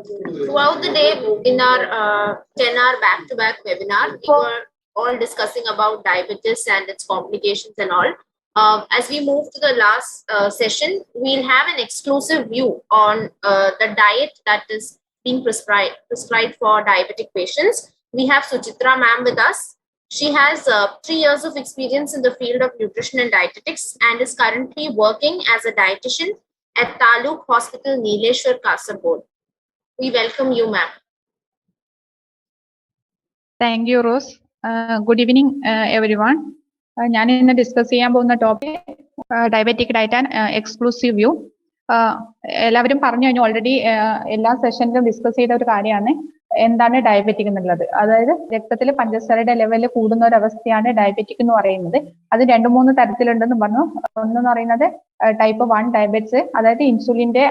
Throughout the day in our 10-hour back-to-back webinar, we were all discussing about diabetes and its complications and all. As we move to the last session, we'll have an exclusive view on the diet that is being prescribed for diabetic patients. We have Suchitra ma'am with us. She has 3 years of experience in the field of nutrition and dietetics and is currently working as a dietitian at Taluk Hospital, Neeleshwar, Kasaragod. We welcome you, ma'am. Thank you, Rose. Good evening, everyone. ഞാൻ ഇന്ന് discuss ചെയ്യാൻ പോകുന്ന topic diabetic diet and exclusive view. എല്ലാവരും പറഞ്ഞു കഴിഞ്ഞു already എല്ലാ സെഷനിലും discuss ചെയ്ത ഒരു കാര്യമാണ് എന്താണ് ഡയബറ്റിക് എന്നുള്ളത്. അതായത് രക്തത്തിൽ പഞ്ചസാരയുടെ ലെവൽ കൂടുന്ന ഒരു അവസ്ഥയാണ് ഡയബറ്റിക് എന്ന് പറയുന്നത്. അത് 2-3 തരത്തിലുണ്ടെന്ന് പറഞ്ഞു. ഒന്നെന്ന് പറയുന്നത് ടൈപ്പ് 1 ഡയബറ്റിസ്, അതായത് ഇൻസുലിന്റെ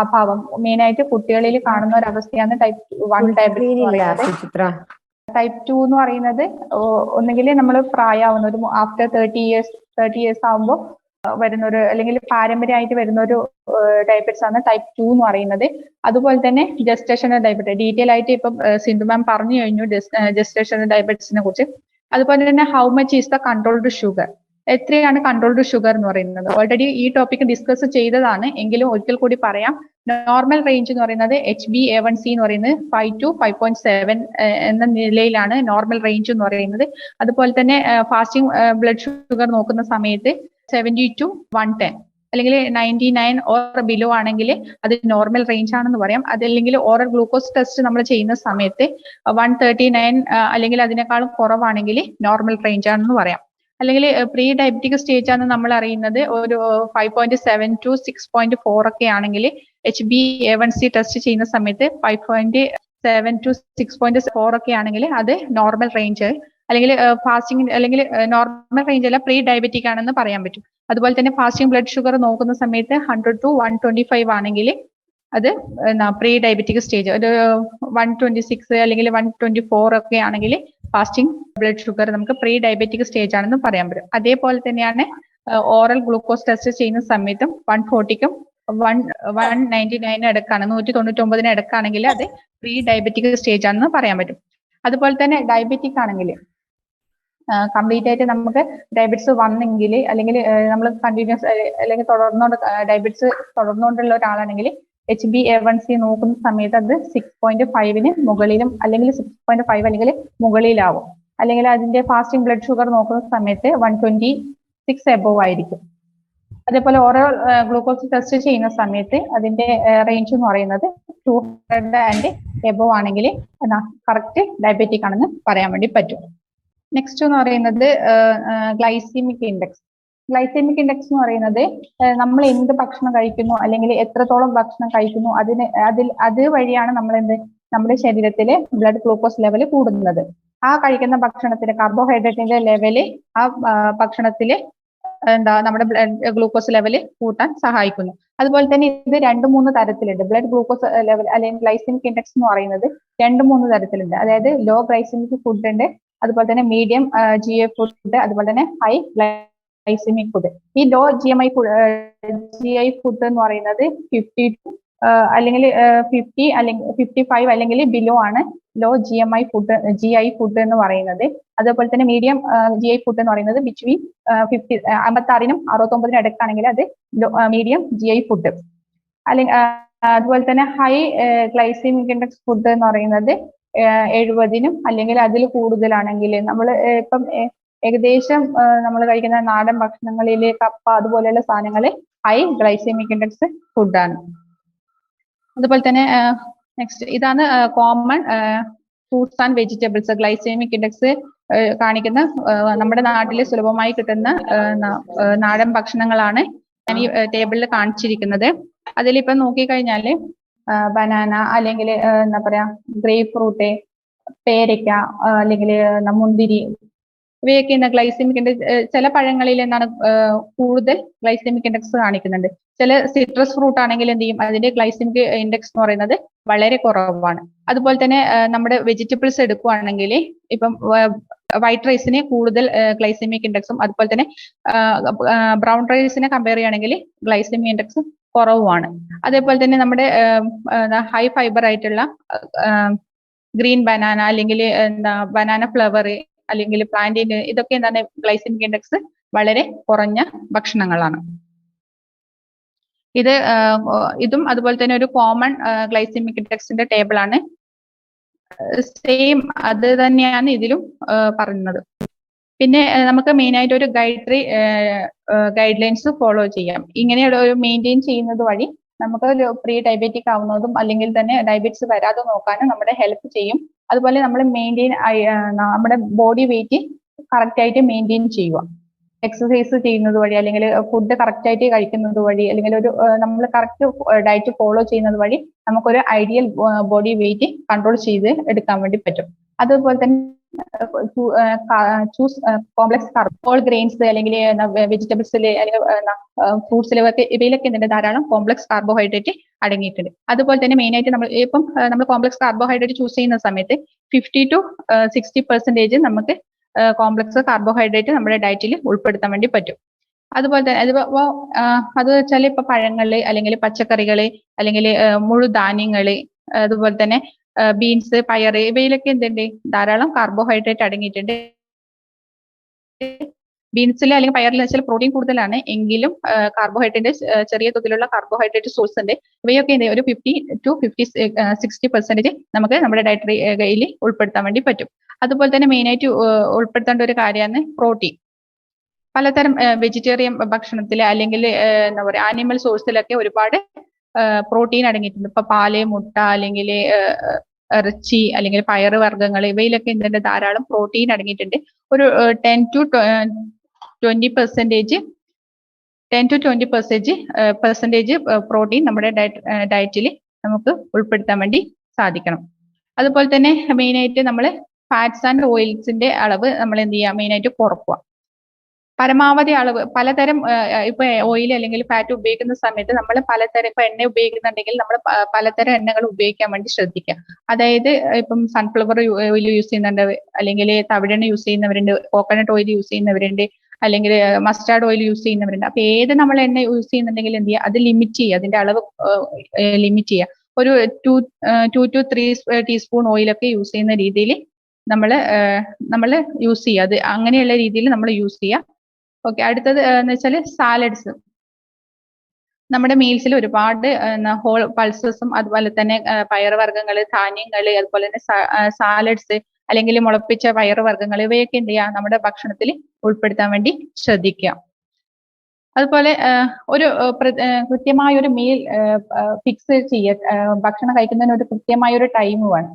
അഭാവം മെയിൻ ആയിട്ട് കുട്ടികളിൽ കാണുന്ന ഒരു അവസ്ഥയാണ് ടൈപ്പ് 1 ഡയബറ്റിസ്. ടൈപ്പ് 2 എന്ന് പറയുന്നത് ഒന്നുകിൽ നമ്മൾ പ്രായമാവുന്ന ഒരു ആഫ്റ്റർ 30 ഇയേഴ്സ് ആവുമ്പോൾ വരുന്ന ഒരു അല്ലെങ്കിൽ പാരമ്പര്യമായിട്ട് വരുന്ന ഒരു ഡയബറ്റിസ് ആണ് ടൈപ്പ് 2 എന്ന് പറയുന്നത്. അതുപോലെ തന്നെ ജസ്റ്റേഷണൽ ഡയബറ്റിസ് ഡീറ്റെയിൽ ആയിട്ട് ഇപ്പം സിന്ധു മാം പറഞ്ഞു കഴിഞ്ഞു ജസ്റ്റേഷണൽ ഡയബറ്റിസിനെ കുറിച്ച്. അതുപോലെ തന്നെ how much is the controlled sugar, എത്രയാണ് കൺട്രോൾഡ് ഷുഗർ എന്ന് പറയുന്നത്. ഓൾറെഡി ഈ ടോപ്പിക് ഡിസ്കസ് ചെയ്തതാണ്, എങ്കിലും ഒരിക്കൽ കൂടി പറയാം. നോർമൽ റേഞ്ച് എന്ന് പറയുന്നത് HbA1c എന്ന് പറയുന്നത് 5 to 5.7 എന്ന നിലയിലാണ് നോർമൽ റേഞ്ച് എന്ന് പറയുന്നത്. അതുപോലെ തന്നെ ഫാസ്റ്റിംഗ് ബ്ലഡ് ഷുഗർ നോക്കുന്ന സമയത്ത് 70 to 110 അല്ലെങ്കിൽ 99 ഓർ ബിലോ ആണെങ്കിൽ അത് നോർമൽ റേഞ്ച് ആണെന്ന് പറയാം. അതല്ലെങ്കിൽ ഓറൽ ഗ്ലൂക്കോസ് ടെസ്റ്റ് നമ്മൾ ചെയ്യുന്ന സമയത്ത് 139 അല്ലെങ്കിൽ അതിനേക്കാളും കുറവാണെങ്കിൽ നോർമൽ റേഞ്ച് ആണെന്ന് പറയാം. അല്ലെങ്കിൽ പ്രീ ഡയബറ്റിക് സ്റ്റേജ് ആണ് നമ്മൾ അറിയുന്നത് ഒരു 5.7 to 6.4 ഒക്കെ ആണെങ്കിൽ HbA1c ടെസ്റ്റ് ചെയ്യുന്ന സമയത്ത് 5.7 to 6.4 ഒക്കെ ആണെങ്കിൽ അത് നോർമൽ റേഞ്ച് അല്ലെങ്കിൽ ഫാസ്റ്റിംഗ് അല്ലെങ്കിൽ നോർമൽ റേഞ്ച് അല്ല പ്രീ ഡയബറ്റിക് ആണെന്ന് പറയാൻ പറ്റും. അതുപോലെ തന്നെ ഫാസ്റ്റിംഗ് ബ്ലഡ് ഷുഗർ നോക്കുന്ന സമയത്ത് 100 to 125 ആണെങ്കിൽ അത് പ്രീ ഡയബറ്റിക് സ്റ്റേജ്, ഒരു 126 അല്ലെങ്കിൽ 124 ഒക്കെ ആണെങ്കിൽ ഫാസ്റ്റിംഗ് ബ്ലഡ് ഷുഗർ നമുക്ക് പ്രീ ഡയബറ്റിക് സ്റ്റേജ് ആണെന്ന് പറയാൻ പറ്റും. അതേപോലെ തന്നെയാണ് ഓറൽ ഗ്ലൂക്കോസ് ടെസ്റ്റ് ചെയ്യുന്ന സമയത്തും 140ക്കും 199 അടുക്കാണ് 199 അടുക്കാണെങ്കിൽ അത് പ്രീ ഡയബറ്റിക് സ്റ്റേജ് ആണെന്ന് പറയാൻ പറ്റും. അതുപോലെ തന്നെ ഡയബറ്റിക് ആണെങ്കിൽ കംപ്ലീറ്റ് ആയിട്ട് നമുക്ക് ഡയബറ്റിസ് വന്നെങ്കിൽ അല്ലെങ്കിൽ നമ്മൾ കണ്ടിന്യൂസ് അല്ലെങ്കിൽ ഡയബറ്റിസ് തുടർന്നുകൊണ്ടുള്ള ഒരാളാണെങ്കിൽ HbA1c നോക്കുന്ന സമയത്ത് അത് 6.5 മുകളിലും അല്ലെങ്കിൽ 6.5 അല്ലെങ്കിൽ മുകളിലാവും. അല്ലെങ്കിൽ അതിന്റെ ഫാസ്റ്റിംഗ് ബ്ലഡ് ഷുഗർ നോക്കുന്ന സമയത്ത് 126 എബോവ് ആയിരിക്കും. അതേപോലെ ഓരോ ഗ്ലൂക്കോസ് ടെസ്റ്റ് ചെയ്യുന്ന സമയത്ത് അതിന്റെ റേഞ്ച് എന്ന് പറയുന്നത് 200 ആൻഡ് എബോവ് ആണെങ്കിൽ കറക്റ്റ് ഡയബറ്റിക് ആണെന്ന് പറയാൻ വേണ്ടി പറ്റും. നെക്സ്റ്റ് എന്ന് പറയുന്നത് ഗ്ലൈസീമിക് ഇൻഡെക്സ്. ഗ്ലൈസീമിക് ഇൻഡെക്സ് എന്ന് പറയുന്നത് നമ്മൾ എന്ത് ഭക്ഷണം കഴിക്കുന്നു അല്ലെങ്കിൽ എത്രത്തോളം ഭക്ഷണം കഴിക്കുന്നു അത് വഴിയാണ് നമ്മൾ നമ്മുടെ ശരീരത്തിലെ ബ്ലഡ് ഗ്ലൂക്കോസ് ലെവൽ കൂടുന്നത്. ആ കഴിക്കുന്ന ഭക്ഷണത്തിലെ കാർബോഹൈഡ്രേറ്റിന്റെ ലെവല് ആ ഭക്ഷണത്തില് നമ്മുടെ ബ്ലഡ് ഗ്ലൂക്കോസ് ലെവല് കൂട്ടാൻ സഹായിക്കുന്നു. അതുപോലെ തന്നെ ഇത് 2-3 തരത്തിലുണ്ട്. ബ്ലഡ് ഗ്ലൂക്കോസ് ലെവൽ അല്ലെങ്കിൽ ഗ്ലൈസീമിക് ഇൻഡെക്സ് എന്ന് പറയുന്നത് 2-3 തരത്തിലുണ്ട്. അതായത് ലോ ഗ്ലൈസീമിക് ഫുഡ് ഉണ്ട്, അതുപോലെ തന്നെ മീഡിയം GI ഫുഡ്, അതുപോലെ തന്നെ ഹൈ ഗ്ലൈസീമിക് ഫുഡ്. ഈ ലോ GI ഫുഡ് എന്ന് പറയുന്നത് 50 അല്ലെങ്കിൽ 50 അല്ലെങ്കിൽ 55 അല്ലെങ്കിൽ ബിലോ ആണ് ലോ GI ഫുഡ് എന്ന് പറയുന്നത്. അതുപോലെ തന്നെ മീഡിയം GI ഫുഡ് എന്ന് പറയുന്നത് ബിറ്റ്വീൻ 56നും 69നും ഇടയ്ക്കാണെങ്കിൽ അത് മീഡിയം GI ഫുഡ്. അല്ലെങ്കിൽ അതുപോലെ തന്നെ ഹൈ ഗ്ലൈസീമിക് ഇൻഡെക്സ് ഫുഡ് എന്ന് പറയുന്നത് 70നും അല്ലെങ്കിൽ അതിൽ കൂടുതലാണെങ്കിൽ നമ്മൾ ഇപ്പം ഏകദേശം നമ്മൾ കഴിക്കുന്ന നാടൻ ഭക്ഷണങ്ങളിൽ കപ്പ അതുപോലെയുള്ള സാധനങ്ങൾ ഹൈ ഗ്ലൈസീമിക് ഇൻഡെക്സ് ഫുഡാണ്. അതുപോലെ തന്നെ നെക്സ്റ്റ് ഇതാണ് common fruits and vegetables. Glycaemic index കാണിക്കുന്ന നമ്മുടെ നാട്ടിൽ സുലഭമായി കിട്ടുന്ന നാടൻ ഭക്ഷണങ്ങളാണ് ഞാൻ ഈ ടേബിളിൽ കാണിച്ചിരിക്കുന്നത്. അതിലിപ്പം നോക്കിക്കഴിഞ്ഞാല് ബനാന അല്ലെങ്കിൽ എന്താ പറയാ ഗ്രേപ്പ് ഫ്രൂട്ട്, പേരയ്ക്ക അല്ലെങ്കിൽ മുന്തിരി, ഇവയൊക്കെ ഗ്ലൈസീമിക് ഇൻഡെക്സ് ചില പഴങ്ങളിൽ എന്താണ് കൂടുതൽ ഗ്ലൈസീമിക് ഇൻഡെക്സ് കാണിക്കുന്നുണ്ട്. ചില സിട്രസ് ഫ്രൂട്ട് ആണെങ്കിൽ എന്ത് ചെയ്യും അതിന്റെ ഗ്ലൈസീമിക് ഇൻഡെക്സ് എന്ന് പറയുന്നത് വളരെ കുറവാണ്. അതുപോലെ തന്നെ നമ്മുടെ വെജിറ്റബിൾസ് എടുക്കുകയാണെങ്കിൽ ഇപ്പം വൈറ്റ് റൈസിന് കൂടുതൽ ഗ്ലൈസീമിക് ഇൻഡെക്സും അതുപോലെ തന്നെ ബ്രൗൺ റൈസിനെ കമ്പയർ ചെയ്യുകയാണെങ്കിൽ ഗ്ലൈസീമിക് ഇൻഡെക്സും കുറവുമാണ്. അതേപോലെ തന്നെ നമ്മുടെ ഹൈ ഫൈബർ ആയിട്ടുള്ള ഗ്രീൻ ബനാന അല്ലെങ്കിൽ എന്താ ബനാന ഫ്ലവർ അല്ലെങ്കിൽ പ്ലാന്റിന് ഇതൊക്കെ എന്താണ് ഗ്ലൈസമിക് ഇൻഡെക്സ് വളരെ കുറഞ്ഞ ഭക്ഷണങ്ങളാണ്. ഇതും അതുപോലെ തന്നെ ഒരു കോമൺ ഗ്ലൈസമിക് ഇൻഡെക്സിന്റെ ടേബിൾ ആണ്. സെയിം അത് തന്നെയാണ് ഇതിലും പറയുന്നത്. പിന്നെ നമുക്ക് മെയിൻ ആയിട്ട് ഒരു ഗൈഡ് ലൈൻസ് ഫോളോ ചെയ്യാം. ഇങ്ങനെയുള്ള ഒരു മെയിൻറ്റെയിൻ ചെയ്യുന്നത് വഴി നമുക്ക് ഒരു പ്രീ ഡയബറ്റിക് ആവുന്നതും അല്ലെങ്കിൽ തന്നെ ഡയബറ്റിസ് വരാതെ നോക്കാനും നമ്മുടെ ഹെൽപ്പ് ചെയ്യും. അതുപോലെ നമ്മൾ നമ്മുടെ ബോഡി വെയിറ്റ് കറക്റ്റ് ആയിട്ട് മെയിൻറ്റെയിൻ ചെയ്യുക. എക്സസൈസ് ചെയ്യുന്നത് വഴി അല്ലെങ്കിൽ ഫുഡ് കറക്റ്റ് ആയിട്ട് കഴിക്കുന്നത് വഴി അല്ലെങ്കിൽ ഒരു നമ്മൾ കറക്റ്റ് ഡയറ്റ് ഫോളോ ചെയ്യുന്നത് വഴി നമുക്കൊരു ഐഡിയൽ ബോഡി വെയിറ്റ് കൺട്രോൾ ചെയ്ത് എടുക്കാൻ വേണ്ടി പറ്റും. അതുപോലെ തന്നെ choose complex carb, whole grains അല്ലെങ്കിൽ വെജിറ്റബിൾസിൽ അല്ലെങ്കിൽ ഫ്രൂട്ട്സിലൊക്കെ ഇവയിലൊക്കെ എന്തുണ്ട് ധാരാളം കോംപ്ലക്സ് കാർബോഹൈഡ്രേറ്റ് അടങ്ങിയിട്ടുണ്ട്. അതുപോലെ തന്നെ മെയിൻ ആയിട്ട് നമ്മൾ കോംപ്ലക്സ് കാർബോഹൈഡ്രേറ്റ് ചൂസ് ചെയ്യുന്ന സമയത്ത് 50 to 60% നമുക്ക് കോംപ്ലക്സ് കാർബോഹൈഡ്രേറ്റ് നമ്മുടെ ഡയറ്റിൽ ഉൾപ്പെടുത്താൻ വേണ്ടി പറ്റും. അതുപോലെ തന്നെ അത് വെച്ചാൽ ഇപ്പൊ പഴങ്ങള് അല്ലെങ്കിൽ പച്ചക്കറികള് അല്ലെങ്കിൽ മുഴുധാന്യങ്ങള് അതുപോലെ തന്നെ ബീൻസ്, പയറ് ഇവയിലൊക്കെ എന്തുണ്ട് ധാരാളം കാർബോഹൈഡ്രേറ്റ് അടങ്ങിയിട്ടുണ്ട്. ബീൻസിൽ അല്ലെങ്കിൽ പയറിൽ വെച്ചാൽ പ്രോട്ടീൻ കൂടുതലാണ് എങ്കിലും കാർബോഹൈഡ്രേറ്റ് ചെറിയ തോതിലുള്ള കാർബോഹൈഡ്രേറ്റ് സോഴ്സ് ഉണ്ട്. ഇവയൊക്കെ ഒരു 50 to 60% നമുക്ക് നമ്മുടെ ഡയറ്ററിയിൽ ഉൾപ്പെടുത്താൻ വേണ്ടി പറ്റും. അതുപോലെ തന്നെ മെയിൻ ആയിട്ട് ഉൾപ്പെടുത്തേണ്ട ഒരു കാര്യമാണ് പ്രോട്ടീൻ. പലതരം വെജിറ്റേറിയൻ ഭക്ഷണത്തിൽ അല്ലെങ്കിൽ എന്താ പറയുക ആനിമൽ സോഴ്സിലൊക്കെ ഒരുപാട് പ്രോട്ടീൻ അടങ്ങിയിട്ടുണ്ട്. ഇപ്പൊ പാല്, മുട്ട അല്ലെങ്കിൽ ഇറച്ചി അല്ലെങ്കിൽ പയറ് വർഗ്ഗങ്ങൾ ഇവയിലൊക്കെ എന്തുണ്ട് ധാരാളം പ്രോട്ടീൻ അടങ്ങിയിട്ടുണ്ട്. ഒരു 10 to 20% പ്രോട്ടീൻ നമ്മുടെ ഡയറ്റിൽ നമുക്ക് ഉൾപ്പെടുത്താൻ വേണ്ടി സാധിക്കണം. അതുപോലെ തന്നെ മെയിൻ ആയിട്ട് നമ്മൾ ഫാറ്റ്സ് ആൻഡ് ഓയിൽസിന്റെ അളവ് നമ്മൾ എന്ത് ചെയ്യുക മെയിൻ ആയിട്ട് കുറക്കുക. പരമാവധി അളവ് പലതരം ഇപ്പൊ ഓയിൽ അല്ലെങ്കിൽ ഫാറ്റ് ഉപയോഗിക്കുന്ന സമയത്ത് നമ്മൾ പലതരം ഇപ്പൊ എണ്ണ ഉപയോഗിക്കുന്നുണ്ടെങ്കിൽ നമ്മൾ പലതരം എണ്ണകൾ ഉപയോഗിക്കാൻ വേണ്ടി ശ്രദ്ധിക്കുക. അതായത് ഇപ്പം സൺഫ്ലവർ ഓയിൽ യൂസ് ചെയ്യുന്നുണ്ട്, അല്ലെങ്കിൽ തവിടെണ്ണ യൂസ് ചെയ്യുന്നവരുണ്ട്, കോക്കനട്ട് ഓയിൽ യൂസ് ചെയ്യുന്നവരുണ്ട്, അല്ലെങ്കിൽ മസ്റ്റാർഡ് ഓയിൽ യൂസ് ചെയ്യുന്നവരുണ്ട്. അപ്പൊ ഏത് നമ്മൾ എണ്ണ യൂസ് ചെയ്യുന്നുണ്ടെങ്കിൽ എന്ത് ചെയ്യുക അത് ലിമിറ്റ് ചെയ്യുക, അതിന്റെ അളവ് ലിമിറ്റ് ചെയ്യുക. ഒരു 2 to 3 ടീസ്പൂൺ ഓയിലൊക്കെ യൂസ് ചെയ്യുന്ന രീതിയിൽ നമ്മൾ യൂസ് ചെയ്യുക. അത് അങ്ങനെയുള്ള രീതിയിൽ നമ്മൾ യൂസ് ചെയ്യുക. ഓക്കെ, അടുത്തത് എന്ന് വെച്ചാൽ സാലഡ്സ്. നമ്മുടെ മീൽസിൽ ഒരുപാട് ഹോൾ പൾസസും അതുപോലെ തന്നെ പയറുവർഗ്ഗങ്ങള്, ധാന്യങ്ങള്, അതുപോലെ തന്നെ സാലഡ്സ് അല്ലെങ്കിൽ മുളപ്പിച്ച പയറുവർഗ്ഗങ്ങൾ ഇവയൊക്കെ എന്ത് ചെയ്യുക നമ്മുടെ ഭക്ഷണത്തിൽ ഉൾപ്പെടുത്താൻ വേണ്ടി ശ്രദ്ധിക്കുക. അതുപോലെ ഒരു കൃത്യമായ ഒരു മീൽ ഫിക്സ് ചെയ്യുക. ഭക്ഷണം കഴിക്കുന്നതിന് ഒരു കൃത്യമായ ഒരു ടൈം വേണം.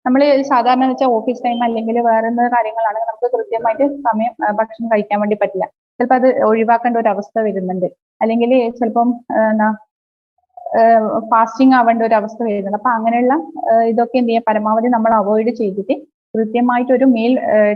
നമ്മൾ സാധാരണ വെച്ചാൽ ഓഫീസ് ടൈം അല്ലെങ്കിൽ വേറെ എന്ത് കാര്യങ്ങളാണെങ്കിൽ നമുക്ക് കൃത്യമായിട്ട് സമയം ഭക്ഷണം കഴിക്കാൻ വേണ്ടി പറ്റില്ല. ചിലപ്പോൾ അത് ഒഴിവാക്കേണ്ട ഒരു അവസ്ഥ വരുന്നുണ്ട്, അല്ലെങ്കിൽ ചിലപ്പം ഫാസ്റ്റിംഗ് ആവേണ്ട ഒരു അവസ്ഥ വരുന്നുണ്ട്. അപ്പൊ അങ്ങനെയുള്ള ഇതൊക്കെ എന്ത് ചെയ്യുക പരമാവധി നമ്മൾ അവോയ്ഡ് ചെയ്തിട്ട് കൃത്യമായിട്ട് ഒരു മീൽ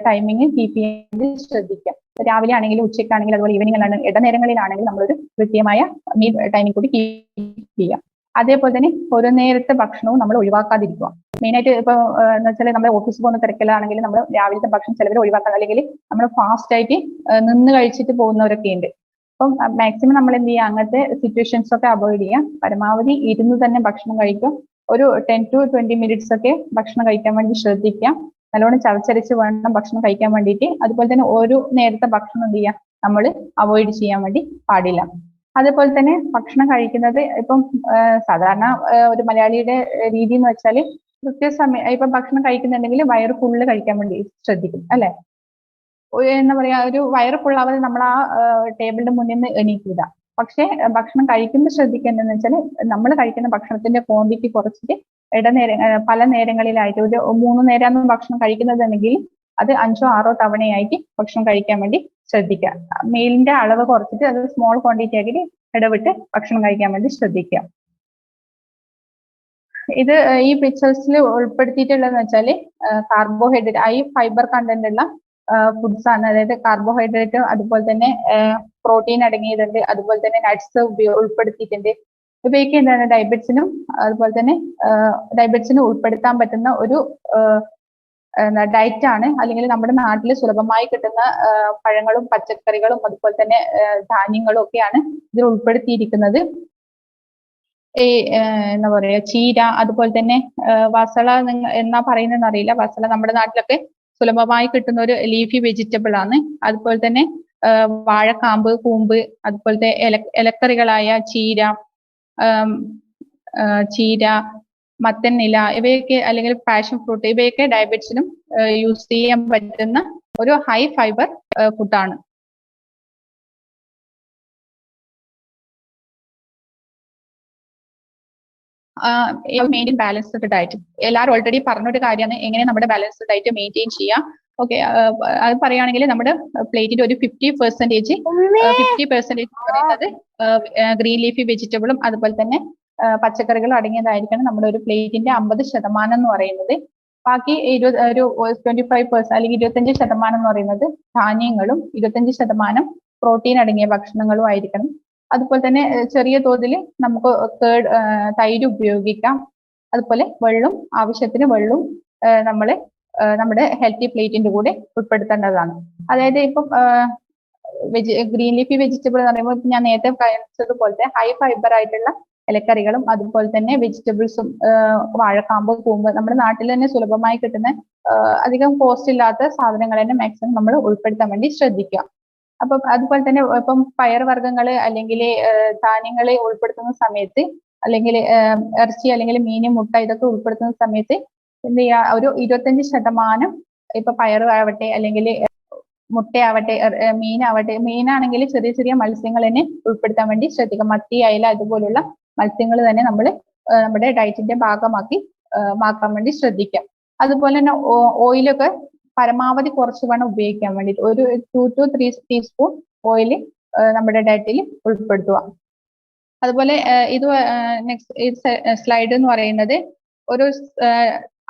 ടൈമിങ് കീപ്പ് ചെയ്യാൻ ശ്രദ്ധിക്കുക. രാവിലെ ആണെങ്കിലും ഉച്ചയ്ക്കാണെങ്കിലും അതുപോലെ ഈവനിങ്ങിലാണെങ്കിൽ ഇടനേരങ്ങളിലാണെങ്കിലും നമ്മളൊരു കൃത്യമായ മീൽ ടൈമിംഗ് കൂടി കീപ്പ് ചെയ്യുക. അതേപോലെ തന്നെ ഒരു നേരത്തെ ഭക്ഷണവും നമ്മൾ ഒഴിവാക്കാതിരിക്കുക. മെയിനായിട്ട് ഇപ്പൊ എന്ന് വെച്ചാൽ നമ്മുടെ ഓഫീസിൽ പോകുന്ന തിരക്കിലാണെങ്കിൽ നമ്മൾ രാവിലത്തെ ഭക്ഷണം ചിലവർ ഒഴിവാക്കുക, അല്ലെങ്കിൽ നമ്മൾ ഫാസ്റ്റ് ആയിട്ട് നിന്ന് കഴിച്ചിട്ട് പോകുന്നവരൊക്കെ ഉണ്ട്. അപ്പം മാക്സിമം നമ്മൾ എന്ത് ചെയ്യുക അങ്ങനത്തെ സിറ്റുവേഷൻസ് ഒക്കെ അവോയ്ഡ് ചെയ്യുക. പരമാവധി ഇരുന്ന് തന്നെ ഭക്ഷണം കഴിക്കുക. ഒരു 10 to 20 മിനിറ്റ്സ് ഒക്കെ ഭക്ഷണം കഴിക്കാൻ വേണ്ടി ശ്രദ്ധിക്കുക. നല്ലോണം ചവച്ചരച്ച് വേണം ഭക്ഷണം കഴിക്കാൻ വേണ്ടിയിട്ട്. അതുപോലെ തന്നെ ഒരു നേരത്തെ ഭക്ഷണം എന്ത് ചെയ്യുക നമ്മൾ അവോയ്ഡ് ചെയ്യാൻ വേണ്ടി പാടില്ല. അതേപോലെ തന്നെ ഭക്ഷണം കഴിക്കുന്നത് ഇപ്പം സാധാരണ ഒരു മലയാളിയുടെ രീതി എന്ന് വെച്ചാൽ കൃത്യസമയം ഇപ്പൊ ഭക്ഷണം കഴിക്കുന്നുണ്ടെങ്കിൽ വയറ് ഫുള്ള് കഴിക്കാൻ വേണ്ടി ശ്രദ്ധിക്കും, അല്ലെ? എന്താ പറയാ ഒരു വയറ് ഫുള്ളാവാതെ നമ്മൾ ആ ടേബിളിന്റെ മുന്നിൽ നിന്ന് എണീക്കില്ല. പക്ഷെ ഭക്ഷണം കഴിക്കുമ്പോൾ ശ്രദ്ധിക്കേണ്ടതെന്ന് വെച്ചാൽ നമ്മൾ കഴിക്കുന്ന ഭക്ഷണത്തിന്റെ ക്വാണ്ടിറ്റി കുറച്ചിട്ട് പല നേരങ്ങളിലായിട്ട് ഒരു 3 നേരമാണ് ഭക്ഷണം കഴിക്കുന്നതെങ്കിൽ അത് 5 or 6 തവണയായിട്ട് ഭക്ഷണം കഴിക്കാൻ വേണ്ടി ശ്രദ്ധിക്കുക. മീലിന്റെ അളവ് കുറച്ചിട്ട് അത് സ്മോൾ ക്വാണ്ടിറ്റി ആക്കിയിട്ട് ഇടവിട്ട് ഭക്ഷണം കഴിക്കാൻ വേണ്ടി ശ്രദ്ധിക്കുക. ഇത് ഈ പിക്ചേഴ്സിൽ ഉൾപ്പെടുത്തിയിട്ടുള്ളതെന്ന് വെച്ചാല് കാർബോഹൈഡ്രേറ്റ് ഹൈ ഫൈബർ കണ്ടന്റ് ഉള്ള ഫുഡ്സ് ആണ്. അതായത് കാർബോഹൈഡ്രേറ്റ് അതുപോലെ തന്നെ പ്രോട്ടീൻ അടങ്ങിയിട്ടുണ്ട്, അതുപോലെ തന്നെ നട്ട്സ് ഉൾപ്പെടുത്തിയിട്ടുണ്ട്. ഇവയൊക്കെ എന്താണ് ഡയബറ്റിസിനും അതുപോലെ തന്നെ ഡയബറ്റിസിനും ഉൾപ്പെടുത്താൻ പറ്റുന്ന ഒരു ഡയറ്റ് ആണ്. അല്ലെങ്കിൽ നമ്മുടെ നാട്ടിൽ സുലഭമായി കിട്ടുന്ന പഴങ്ങളും പച്ചക്കറികളും അതുപോലെ തന്നെ ധാന്യങ്ങളും ഒക്കെയാണ് ഇതിൽ ഉൾപ്പെടുത്തിയിരിക്കുന്നത്. ഈ എന്താ പറയാ ചീര, അതുപോലെ തന്നെ വസള എന്നാ പറയുന്നതെന്ന് അറിയില്ല. വസള നമ്മുടെ നാട്ടിലൊക്കെ സുലഭമായി കിട്ടുന്ന ഒരു ലീഫി വെജിറ്റബിൾ ആണ്. അതുപോലെ തന്നെ വാഴക്കാമ്പ്, കൂമ്പ്, അതുപോലത്തെ ഇലക്കറികളായ ചീര, ചീര, മത്തനില ഇവയൊക്കെ, അല്ലെങ്കിൽ പാഷൻ ഫ്രൂട്ട്, ഇവയൊക്കെ ഡയബറ്റിസിനും യൂസ് ചെയ്യാൻ പറ്റുന്ന ഒരു ഹൈ ഫൈബർ ഫുഡാണ്. Maintain balanced diet. എല്ലാവരും ഓൾറെഡി പറഞ്ഞൊരു കാര്യമാണ് എങ്ങനെ നമ്മുടെ ബാലൻസ്ഡ് ഡയറ്റ് മെയിൻറ്റെയിൻ ചെയ്യാം. ഓക്കെ, അത് പറയുകയാണെങ്കിൽ നമ്മുടെ പ്ലേറ്റിന്റെ ഒരു 50% പറയുന്നത് ഗ്രീൻ ലീഫി വെജിറ്റബിളും അതുപോലെ തന്നെ പച്ചക്കറികളും അടങ്ങിയതായിരിക്കണം നമ്മുടെ ഒരു പ്ലേറ്റിന്റെ 50% എന്ന് പറയുന്നത്. ബാക്കി ഒരു 25% അല്ലെങ്കിൽ 25% എന്ന് പറയുന്നത് ധാന്യങ്ങളും 25% പ്രോട്ടീൻ അടങ്ങിയ ഭക്ഷണങ്ങളും ആയിരിക്കണം. അതുപോലെ തന്നെ ചെറിയ തോതിൽ നമുക്ക് തൈര് ഉപയോഗിക്കാം. അതുപോലെ വെള്ളം, ആവശ്യത്തിന് വെള്ളം നമ്മൾ നമ്മുടെ ഹെൽത്തി പ്ലേറ്റിന്റെ കൂടെ ഉൾപ്പെടുത്തേണ്ടതാണ്. അതായത് ഇപ്പം ഗ്രീൻ ലീഫി വെജിറ്റബിൾ എന്ന് പറയുമ്പോൾ ഞാൻ നേരത്തെ പറഞ്ഞതുപോലത്തെ ഹൈ ഫൈബർ ആയിട്ടുള്ള ഇലക്കറികളും അതുപോലെ തന്നെ വെജിറ്റബിൾസും, വാഴക്കാമ്പ്, കൂമ്പ്, നമ്മുടെ നാട്ടിൽ തന്നെ സുലഭമായി കിട്ടുന്ന അധികം കോസ്റ്റ് ഇല്ലാത്ത സാധനങ്ങൾ തന്നെ മാക്സിമം നമ്മൾ ഉൾപ്പെടുത്താൻ വേണ്ടി ശ്രദ്ധിക്കുക. അപ്പം അതുപോലെ തന്നെ ഇപ്പം പയർവർഗ്ഗങ്ങള് അല്ലെങ്കിൽ ധാന്യങ്ങളെ ഉൾപ്പെടുത്തുന്ന സമയത്ത്, അല്ലെങ്കിൽ ഇറച്ചി അല്ലെങ്കിൽ മീൻ, മുട്ട ഇതൊക്കെ ഉൾപ്പെടുത്തുന്ന സമയത്ത് എന്ത് ചെയ്യുക, ഒരു 25% ഇപ്പൊ പയറാവട്ടെ അല്ലെങ്കിൽ മുട്ടയാവട്ടെ, മീനാവട്ടെ, മീനാണെങ്കിൽ ചെറിയ ചെറിയ മത്സ്യങ്ങൾ തന്നെ ഉൾപ്പെടുത്താൻ വേണ്ടി ശ്രദ്ധിക്കുക. മത്തി, അയല അതുപോലുള്ള മത്സ്യങ്ങൾ തന്നെ നമ്മൾ നമ്മുടെ ഡയറ്റിന്റെ ഭാഗമാക്കാൻ വേണ്ടി ശ്രദ്ധിക്കാം. അതുപോലെ തന്നെ ഓയിലൊക്കെ പരമാവധി കുറച്ച് വേണം ഉപയോഗിക്കാൻ വേണ്ടിയിട്ട്. ഒരു 2 to 3 ടീസ്പൂൺ ഓയിൽ നമ്മുടെ ഡയറ്റിൽ ഉൾപ്പെടുത്തുക. അതുപോലെ ഇത് നെക്സ്റ്റ് സ്ലൈഡ് എന്ന് പറയുന്നത് ഒരു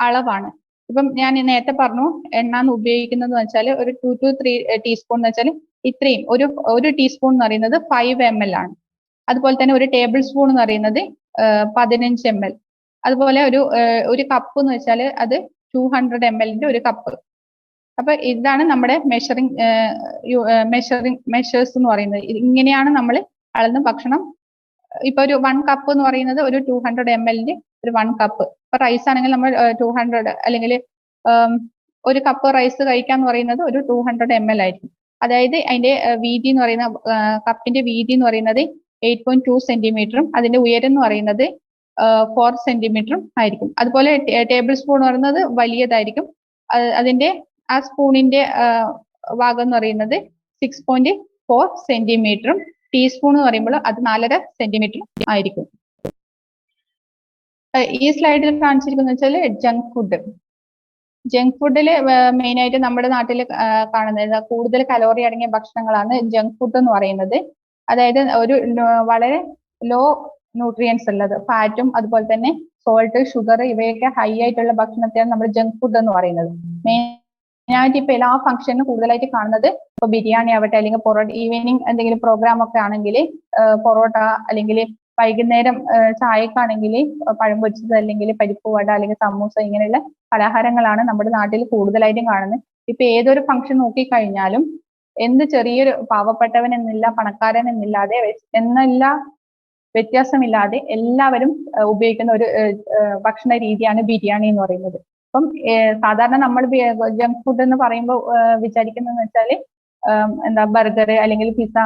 അളവാണ്. ഇപ്പം ഞാൻ നേരത്തെ പറഞ്ഞു എണ്ണ ഉപയോഗിക്കുന്നത് വെച്ചാൽ ഒരു 2 to 3 ടീസ്പൂൺ എന്ന് വെച്ചാൽ ഇത്രയും ഒരു ടീസ്പൂൺ എന്ന് പറയുന്നത് 5 ml ആണ്. അതുപോലെ തന്നെ ഒരു ടേബിൾ സ്പൂൺ എന്ന് പറയുന്നത് 15 ml. അതുപോലെ ഒരു കപ്പ് എന്ന് വെച്ചാൽ അത് 200 ml ഒരു കപ്പ്. അപ്പൊ ഇതാണ് നമ്മുടെ മെഷേഴ്സ് എന്ന് പറയുന്നത്. ഇങ്ങനെയാണ് നമ്മൾ അളന്ന് ഭക്ഷണം. ഇപ്പൊ ഒരു 1 കപ്പ് എന്ന് പറയുന്നത് ഒരു 200 ml ഒരു 1 കപ്പ്. ഇപ്പൊ റൈസ് ആണെങ്കിൽ നമ്മൾ 200, അല്ലെങ്കിൽ ഒരു കപ്പ് റൈസ് കഴിക്കാന്ന് പറയുന്നത് ഒരു 200 ml ആയിരിക്കും. അതായത് അതിന്റെ വീതി എന്ന് പറയുന്ന കപ്പിന്റെ വീതി എന്ന് പറയുന്നത് 8.2 സെന്റിമീറ്ററും അതിന്റെ ഉയരം എന്ന് പറയുന്നത് 4 സെന്റിമീറ്ററും ആയിരിക്കും. അതുപോലെ ടേബിൾ സ്പൂൺ എന്ന് പറയുന്നത് വലിയതായിരിക്കും. അതിന്റെ ആ സ്പൂണിന്റെ ഭാഗം എന്ന് പറയുന്നത് 6.4 സെന്റിമീറ്ററും ടീസ്പൂൺ എന്ന് പറയുമ്പോൾ അത് 4.5 സെന്റിമീറ്ററും ആയിരിക്കും. ഈ സ്ലൈഡിൽ കാണിച്ചിരിക്കുന്നത് വെച്ചാൽ ജങ്ക് ഫുഡിൽ മെയിൻ ആയിട്ട് നമ്മുടെ നാട്ടിൽ കാണുന്നത് കൂടുതൽ കലോറി അടങ്ങിയ ഭക്ഷണങ്ങളാണ് ജങ്ക് ഫുഡ് എന്ന് പറയുന്നത്. അതായത് ഒരു വളരെ ലോ ന്യൂട്രിയൻസ് ഉള്ളത്, ഫാറ്റും അതുപോലെ തന്നെ സോൾട്ട്, ഷുഗർ ഇവയൊക്കെ ഹൈ ആയിട്ടുള്ള ഭക്ഷണത്തെയാണ് നമ്മൾ ജങ്ക് ഫുഡ് എന്ന് പറയുന്നത്. മെയിനായിട്ട് ഇപ്പൊ എല്ലാ ഫംഗ്ഷനും കൂടുതലായിട്ട് കാണുന്നത് ഇപ്പൊ ബിരിയാണി ആവട്ടെ, അല്ലെങ്കിൽ പൊറോട്ട, ഈവനിങ് എന്തെങ്കിലും പ്രോഗ്രാം ഒക്കെ ആണെങ്കിൽ പൊറോട്ട, അല്ലെങ്കിൽ വൈകുന്നേരം ചായക്കാണെങ്കിൽ പഴം പൊരിച്ചത്, അല്ലെങ്കിൽ പരിപ്പ് വട, അല്ലെങ്കിൽ സമൂസ, ഇങ്ങനെയുള്ള പലഹാരങ്ങളാണ് നമ്മുടെ നാട്ടിൽ കൂടുതലായിട്ടും കാണുന്നത്. ഇപ്പൊ ഏതൊരു ഫംഗ്ഷൻ നോക്കിക്കഴിഞ്ഞാലും എന്ത് ചെറിയൊരു പാവപ്പെട്ടവൻ എന്നില്ല, പണക്കാരൻ എന്നില്ലാതെ എന്നല്ല വ്യത്യാസമില്ലാതെ എല്ലാവരും ഉപയോഗിക്കുന്ന ഒരു ഭക്ഷണ രീതിയാണ് ബിരിയാണി എന്ന് പറയുന്നത്. അപ്പം സാധാരണ നമ്മൾ ജങ്ക് ഫുഡ് എന്ന് പറയുമ്പോൾ വിചാരിക്കുന്നതെന്ന് വെച്ചാൽ എന്താ ബർഗർ അല്ലെങ്കിൽ പിസ്സ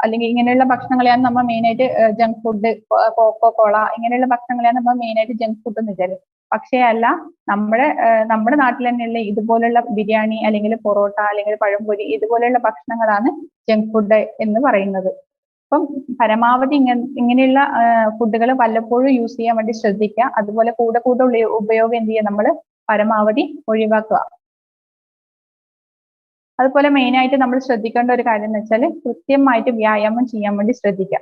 അല്ലെങ്കിൽ ഇങ്ങനെയുള്ള ഭക്ഷണങ്ങളെയാണ് നമ്മൾ മെയിനായിട്ട് ജങ്ക് ഫുഡ്, കോക്കോകോള ഇങ്ങനെയുള്ള ഭക്ഷണങ്ങളെയാണ് നമ്മൾ മെയിനായിട്ട് ജങ്ക് ഫുഡ് എന്ന് വിചാരിക്കുന്നത്. പക്ഷേ അല്ല, നമ്മുടെ നാട്ടിൽ തന്നെയുള്ള ഇതുപോലുള്ള ബിരിയാണി അല്ലെങ്കിൽ പൊറോട്ട അല്ലെങ്കിൽ പഴംപൊരി ഇതുപോലെയുള്ള ഭക്ഷണങ്ങളാണ് ജങ്ക് ഫുഡ് എന്ന് പറയുന്നത്. അപ്പം പരമാവധി ഇങ്ങനെയുള്ള ഫുഡുകൾ വല്ലപ്പോഴും യൂസ് ചെയ്യാൻ വേണ്ടി ശ്രദ്ധിക്കുക. അതുപോലെ കൂടെ ഉപയോഗം എന്ത് ചെയ്യുക, നമ്മൾ പരമാവധി ഒഴിവാക്കുക. അതുപോലെ മെയിൻ ആയിട്ട് നമ്മൾ ശ്രദ്ധിക്കേണ്ട ഒരു കാര്യം എന്ന് വെച്ചാൽ കൃത്യമായിട്ട് വ്യായാമം ചെയ്യാൻ വേണ്ടി ശ്രദ്ധിക്കുക.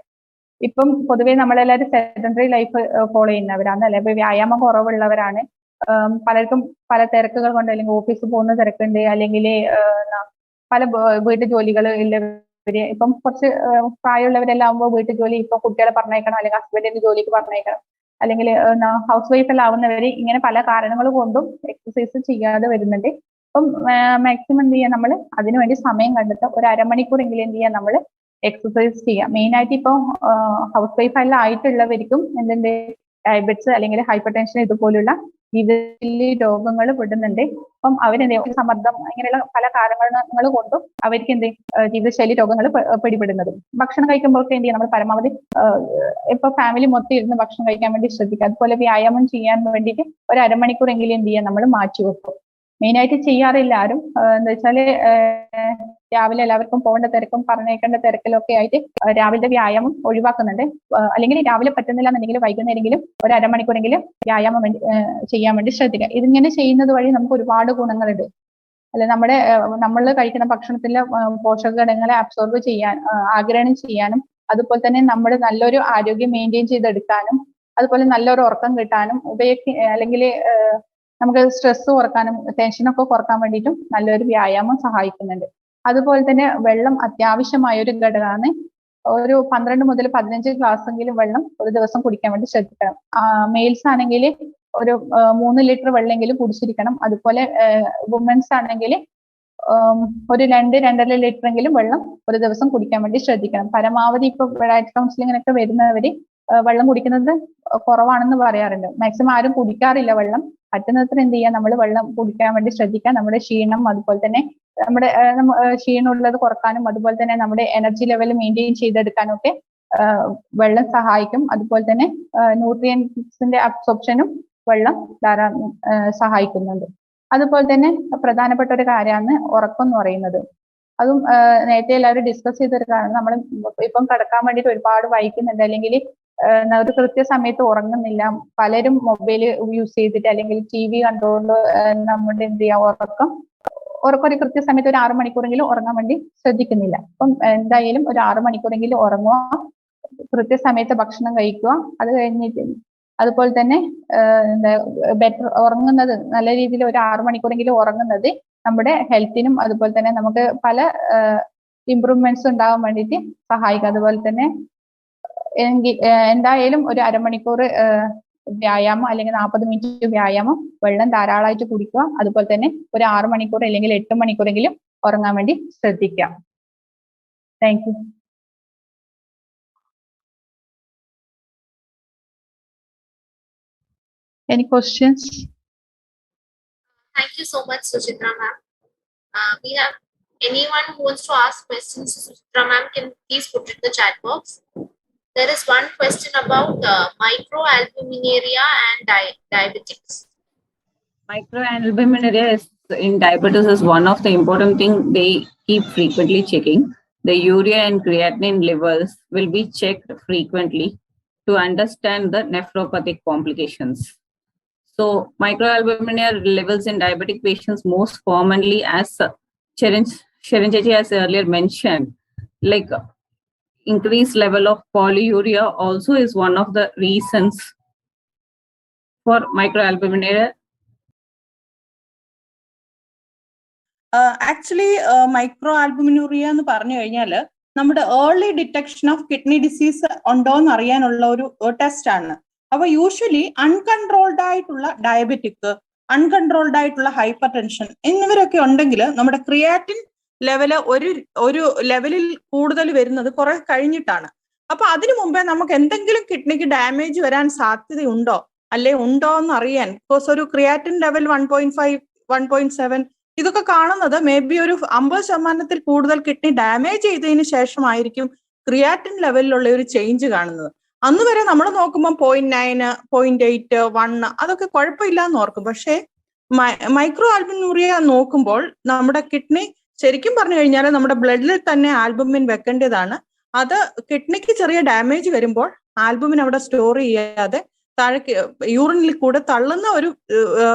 ഇപ്പം പൊതുവേ നമ്മളെല്ലാവരും സെഡൻഡറി ലൈഫ് ഫോളോ ചെയ്യുന്നവരാണ്, അല്ലെ? ഇപ്പൊ വ്യായാമം കുറവുള്ളവരാണ്. പലർക്കും പല തിരക്കുകൾ കൊണ്ട്, അല്ലെങ്കിൽ ഓഫീസിൽ പോകുന്ന തിരക്കുണ്ട്, അല്ലെങ്കിൽ പല വീട്ടു ജോലികൾ ഇല്ലവര്. ഇപ്പം കുറച്ച് പ്രായമുള്ളവരെല്ലാം ആകുമ്പോൾ വീട്ടു ജോലി, ഇപ്പൊ കുട്ടികളെ പറഞ്ഞേക്കണം, അല്ലെങ്കിൽ ഹസ്ബൻഡിന്റെ ജോലിക്ക് പറഞ്ഞേക്കണം, അല്ലെങ്കിൽ ഹൗസ് വൈഫെല്ലാം ആവുന്നവര് ഇങ്ങനെ പല കാരണങ്ങൾ കൊണ്ടും എക്സസൈസ് ചെയ്യാതെ വരുന്നുണ്ട്. അപ്പം മാക്സിമം എന്ത് ചെയ്യാം, നമ്മൾ അതിനുവേണ്ടി സമയം കണ്ടെത്തുക. ഒരു അരമണിക്കൂറെങ്കിലും എന്ത് ചെയ്യാം, നമ്മൾ എക്സസൈസ് ചെയ്യുക. മെയിൻ ആയിട്ട് ഇപ്പോൾ ഹൗസ് വൈഫ് എല്ലാം ആയിട്ടുള്ളവർക്കും എന്തുണ്ട് ഡയബറ്റിസ് അല്ലെങ്കിൽ ഹൈപ്പർ ടെൻഷൻ ഇതുപോലുള്ള ജീവിതശൈലി രോഗങ്ങൾ പെടുന്നുണ്ട്. അപ്പം അവരെന്ത് സമ്മർദ്ദം ഇങ്ങനെയുള്ള പല കാരണങ്ങൾ കൊണ്ടും അവർക്ക് എന്ത് ജീവിതശൈലി രോഗങ്ങൾ പിടിപെടുന്നത്. ഭക്ഷണം കഴിക്കുമ്പോഴൊക്കെ എന്ത് ചെയ്യുക, നമ്മൾ പരമാവധി ഇപ്പൊ ഫാമിലി മൊത്തം ഇരുന്ന് ഭക്ഷണം കഴിക്കാൻ വേണ്ടി ശ്രദ്ധിക്കുക. അതുപോലെ വ്യായാമം ചെയ്യാൻ വേണ്ടിയിട്ട് ഒരു അരമണിക്കൂറെങ്കിലും എന്ത് ചെയ്യുക, നമ്മൾ മാറ്റി വെക്കും. മെയിനായിട്ട് ചെയ്യാറില്ല ആരും. എന്താ വെച്ചാല് രാവിലെ എല്ലാവർക്കും പോകേണ്ട തിരക്കും പറഞ്ഞേക്കേണ്ട തിരക്കിലൊക്കെ ആയിട്ട് രാവിലത്തെ വ്യായാമം ഒഴിവാക്കുന്നുണ്ട്. അല്ലെങ്കിൽ രാവിലെ പറ്റുന്നില്ല എന്നുണ്ടെങ്കിൽ വൈകുന്നേരമെങ്കിലും ഒരു അരമണിക്കൂറെങ്കിലും വ്യായാമം ചെയ്യാൻ വേണ്ടി ശ്രദ്ധിക്കുക. ഇതിങ്ങനെ ചെയ്യുന്നത് വഴി നമുക്ക് ഒരുപാട് ഗുണങ്ങളുണ്ട്. അല്ലെ, നമ്മൾ കഴിക്കുന്ന ഭക്ഷണത്തിലെ പോഷക ഘടകങ്ങളെ അബ്സോർബ് ചെയ്യാൻ, ആഗിരണം ചെയ്യാനും, അതുപോലെ തന്നെ നമ്മുടെ നല്ലൊരു ആരോഗ്യം മെയിൻറ്റെയിൻ ചെയ്തെടുക്കാനും, അതുപോലെ നല്ലൊരു ഉറക്കം കിട്ടാനും അല്ലെങ്കിൽ നമുക്ക് സ്ട്രെസ് കുറക്കാനും ടെൻഷനൊക്കെ കുറക്കാൻ വേണ്ടിയിട്ടും നല്ലൊരു വ്യായാമം സഹായിക്കുന്നുണ്ട്. അതുപോലെ തന്നെ വെള്ളം അത്യാവശ്യമായ ഒരു ഘടകമാണ്. ഒരു 12 മുതൽ 15 ഗ്ലാസ്സെങ്കിലും വെള്ളം ഒരു ദിവസം കുടിക്കാൻ വേണ്ടി ശ്രദ്ധിക്കണം. മെയിൽസ് ആണെങ്കിൽ ഒരു 3 ലിറ്റർ വെള്ളമെങ്കിലും കുടിച്ചിരിക്കണം. അതുപോലെ വുമൻസ് ആണെങ്കിൽ ഒരു 2-2.5 ലിറ്ററെങ്കിലും വെള്ളം ഒരു ദിവസം കുടിക്കാൻ വേണ്ടി ശ്രദ്ധിക്കണം. പരമാവധി ഇപ്പൊ ഡയറ്റ് കൗൺസിലിങ്ങിനൊക്കെ വരുന്നവര് വെള്ളം കുടിക്കുന്നത് കുറവാണെന്ന് പറയാറുണ്ട്. മാക്സിമം ആരും കുടിക്കാറില്ല വെള്ളം. പറ്റുന്നത്ര എന്ത് ചെയ്യുക, നമ്മൾ വെള്ളം കുടിക്കാൻ വേണ്ടി ശ്രദ്ധിക്കുക. നമ്മുടെ ക്ഷീണം, അതുപോലെ തന്നെ നമ്മുടെ ക്ഷീണമുള്ളത് കുറക്കാനും, അതുപോലെ തന്നെ നമ്മുടെ എനർജി ലെവൽ മെയിൻറ്റെയിൻ ചെയ്തെടുക്കാനും ഒക്കെ വെള്ളം സഹായിക്കും. അതുപോലെ തന്നെ ന്യൂട്രിയൻസിന്റെ അബ്സോർപ്ഷനും വെള്ളം ധാരാളം സഹായിക്കുന്നുണ്ട്. അതുപോലെ തന്നെ പ്രധാനപ്പെട്ട ഒരു കാര്യമാണ് ഉറക്കം എന്ന് പറയുന്നത്. അതും നേരത്തെ എല്ലാവരും ഡിസ്കസ് ചെയ്തൊരു കാരണം. നമ്മൾ ഇപ്പം കിടക്കാൻ വേണ്ടിയിട്ട് ഒരുപാട് വൈകുന്നുണ്ട്, അല്ലെങ്കിൽ ഒരു കൃത്യസമയത്ത് ഉറങ്ങുന്നില്ല. പലരും മൊബൈൽ യൂസ് ചെയ്തിട്ട് അല്ലെങ്കിൽ TV കണ്ടുകൊണ്ട് നമ്മുടെ എന്ത് ചെയ്യാം, ഉറക്കം ഒരു കൃത്യസമയത്ത് ഒരു 6 മണിക്കൂറെങ്കിലും ഉറങ്ങാൻ വേണ്ടി ശ്രദ്ധിക്കുന്നില്ല. അപ്പം എന്തായാലും ഒരു 6 മണിക്കൂറെങ്കിലും ഉറങ്ങുക, കൃത്യസമയത്ത് ഭക്ഷണം കഴിക്കുക. അത് കഴിഞ്ഞിട്ട് അതുപോലെ തന്നെ ബെറ്റർ ഉറങ്ങുന്നത്, നല്ല രീതിയിൽ ഒരു 6 മണിക്കൂറെങ്കിലും ഉറങ്ങുന്നത് നമ്മുടെ ഹെൽത്തിനും അതുപോലെ തന്നെ നമുക്ക് പല ഇംപ്രൂവ്മെന്റ്സ് ഉണ്ടാകാൻ വേണ്ടിയിട്ട് സഹായിക്കും. അതുപോലെ തന്നെ എന്തായാലും ഒരു അരമണിക്കൂർ വ്യായാമം അല്ലെങ്കിൽ 40 മിനിറ്റ് വ്യായാമം, വെള്ളം ധാരാളമായിട്ട് കുടിക്കുക. അതുപോലെ തന്നെ ഒരു 6 മണിക്കൂർ അല്ലെങ്കിൽ 8 മണിക്കൂറെങ്കിലും ഉറങ്ങാൻ വേണ്ടി ശ്രദ്ധിക്കാം. Thank you. Any questions? Thank you so much, Suchitra ma'am. We have anyone who wants to ask questions to Suchitra ma'am can please put it in the chat box. There is one question about microalbuminuria and diabetics. Microalbuminuria in diabetes is one of the important things they keep frequently checking. The urea and creatinine levels will be checked frequently to understand the nephropathic complications. So microalbuminuria levels in diabetic patients most commonly, as Sharanjaji has earlier mentioned, like increased level of polyuria also is one of the reasons for microalbuminuria. Actually, microalbuminuria എന്ന് പറഞ്ഞു കഴിഞ്ഞാൽ നമ്മുടെ early detection of kidney disease ഉണ്ടോ എന്ന് അറിയാനുള്ള ഒരു test ആണ്. അപ്പൊ യൂഷ്വലി അൺകൺട്രോൾഡ് ആയിട്ടുള്ള ഡയബറ്റിക്, അൺകൺട്രോൾഡ് ആയിട്ടുള്ള ഹൈപ്പർ ടെൻഷൻ എന്നിവരൊക്കെ ഉണ്ടെങ്കിൽ നമ്മുടെ ക്രിയാറ്റിൻ ലെവല് ഒരു ലെവലിൽ കൂടുതൽ വരുന്നത് കുറെ കഴിഞ്ഞിട്ടാണ്. അപ്പൊ അതിനു മുമ്പേ നമുക്ക് എന്തെങ്കിലും കിഡ്നിക്ക് ഡാമേജ് വരാൻ സാധ്യതയുണ്ടോ അല്ലെ ഉണ്ടോ എന്ന് അറിയാൻ, ബിക്കോസ് ഒരു ക്രിയാറ്റിൻ ലെവൽ 1.5, 1.7 ഇതൊക്കെ കാണുന്നത് മേ ബി ഒരു 50% കൂടുതൽ കിഡ്നി ഡാമേജ് ചെയ്തതിന് ശേഷമായിരിക്കും ക്രിയാറ്റിൻ ലെവലിലുള്ള ഒരു ചേഞ്ച് കാണുന്നത്. അന്ന് വരെ നമ്മൾ നോക്കുമ്പോൾ 0.9, 0.8, 1 അതൊക്കെ കുഴപ്പമില്ല എന്ന് ഓർക്കും. പക്ഷേ മൈക്രോആൽബുമിനുറിയ നോക്കുമ്പോൾ നമ്മുടെ കിഡ്നി ശരിക്കും പറഞ്ഞു കഴിഞ്ഞാൽ നമ്മുടെ ബ്ലഡിൽ തന്നെ ആൽബുമിൻ വെക്കേണ്ടതാണ്. അത് കിഡ്നിക്ക് ചെറിയ ഡാമേജ് വരുമ്പോൾ ആൽബുമിൻ അവിടെ സ്റ്റോർ ചെയ്യാതെ താഴേക്ക് യൂറിനിൽ കൂടെ തള്ളുന്ന ഒരു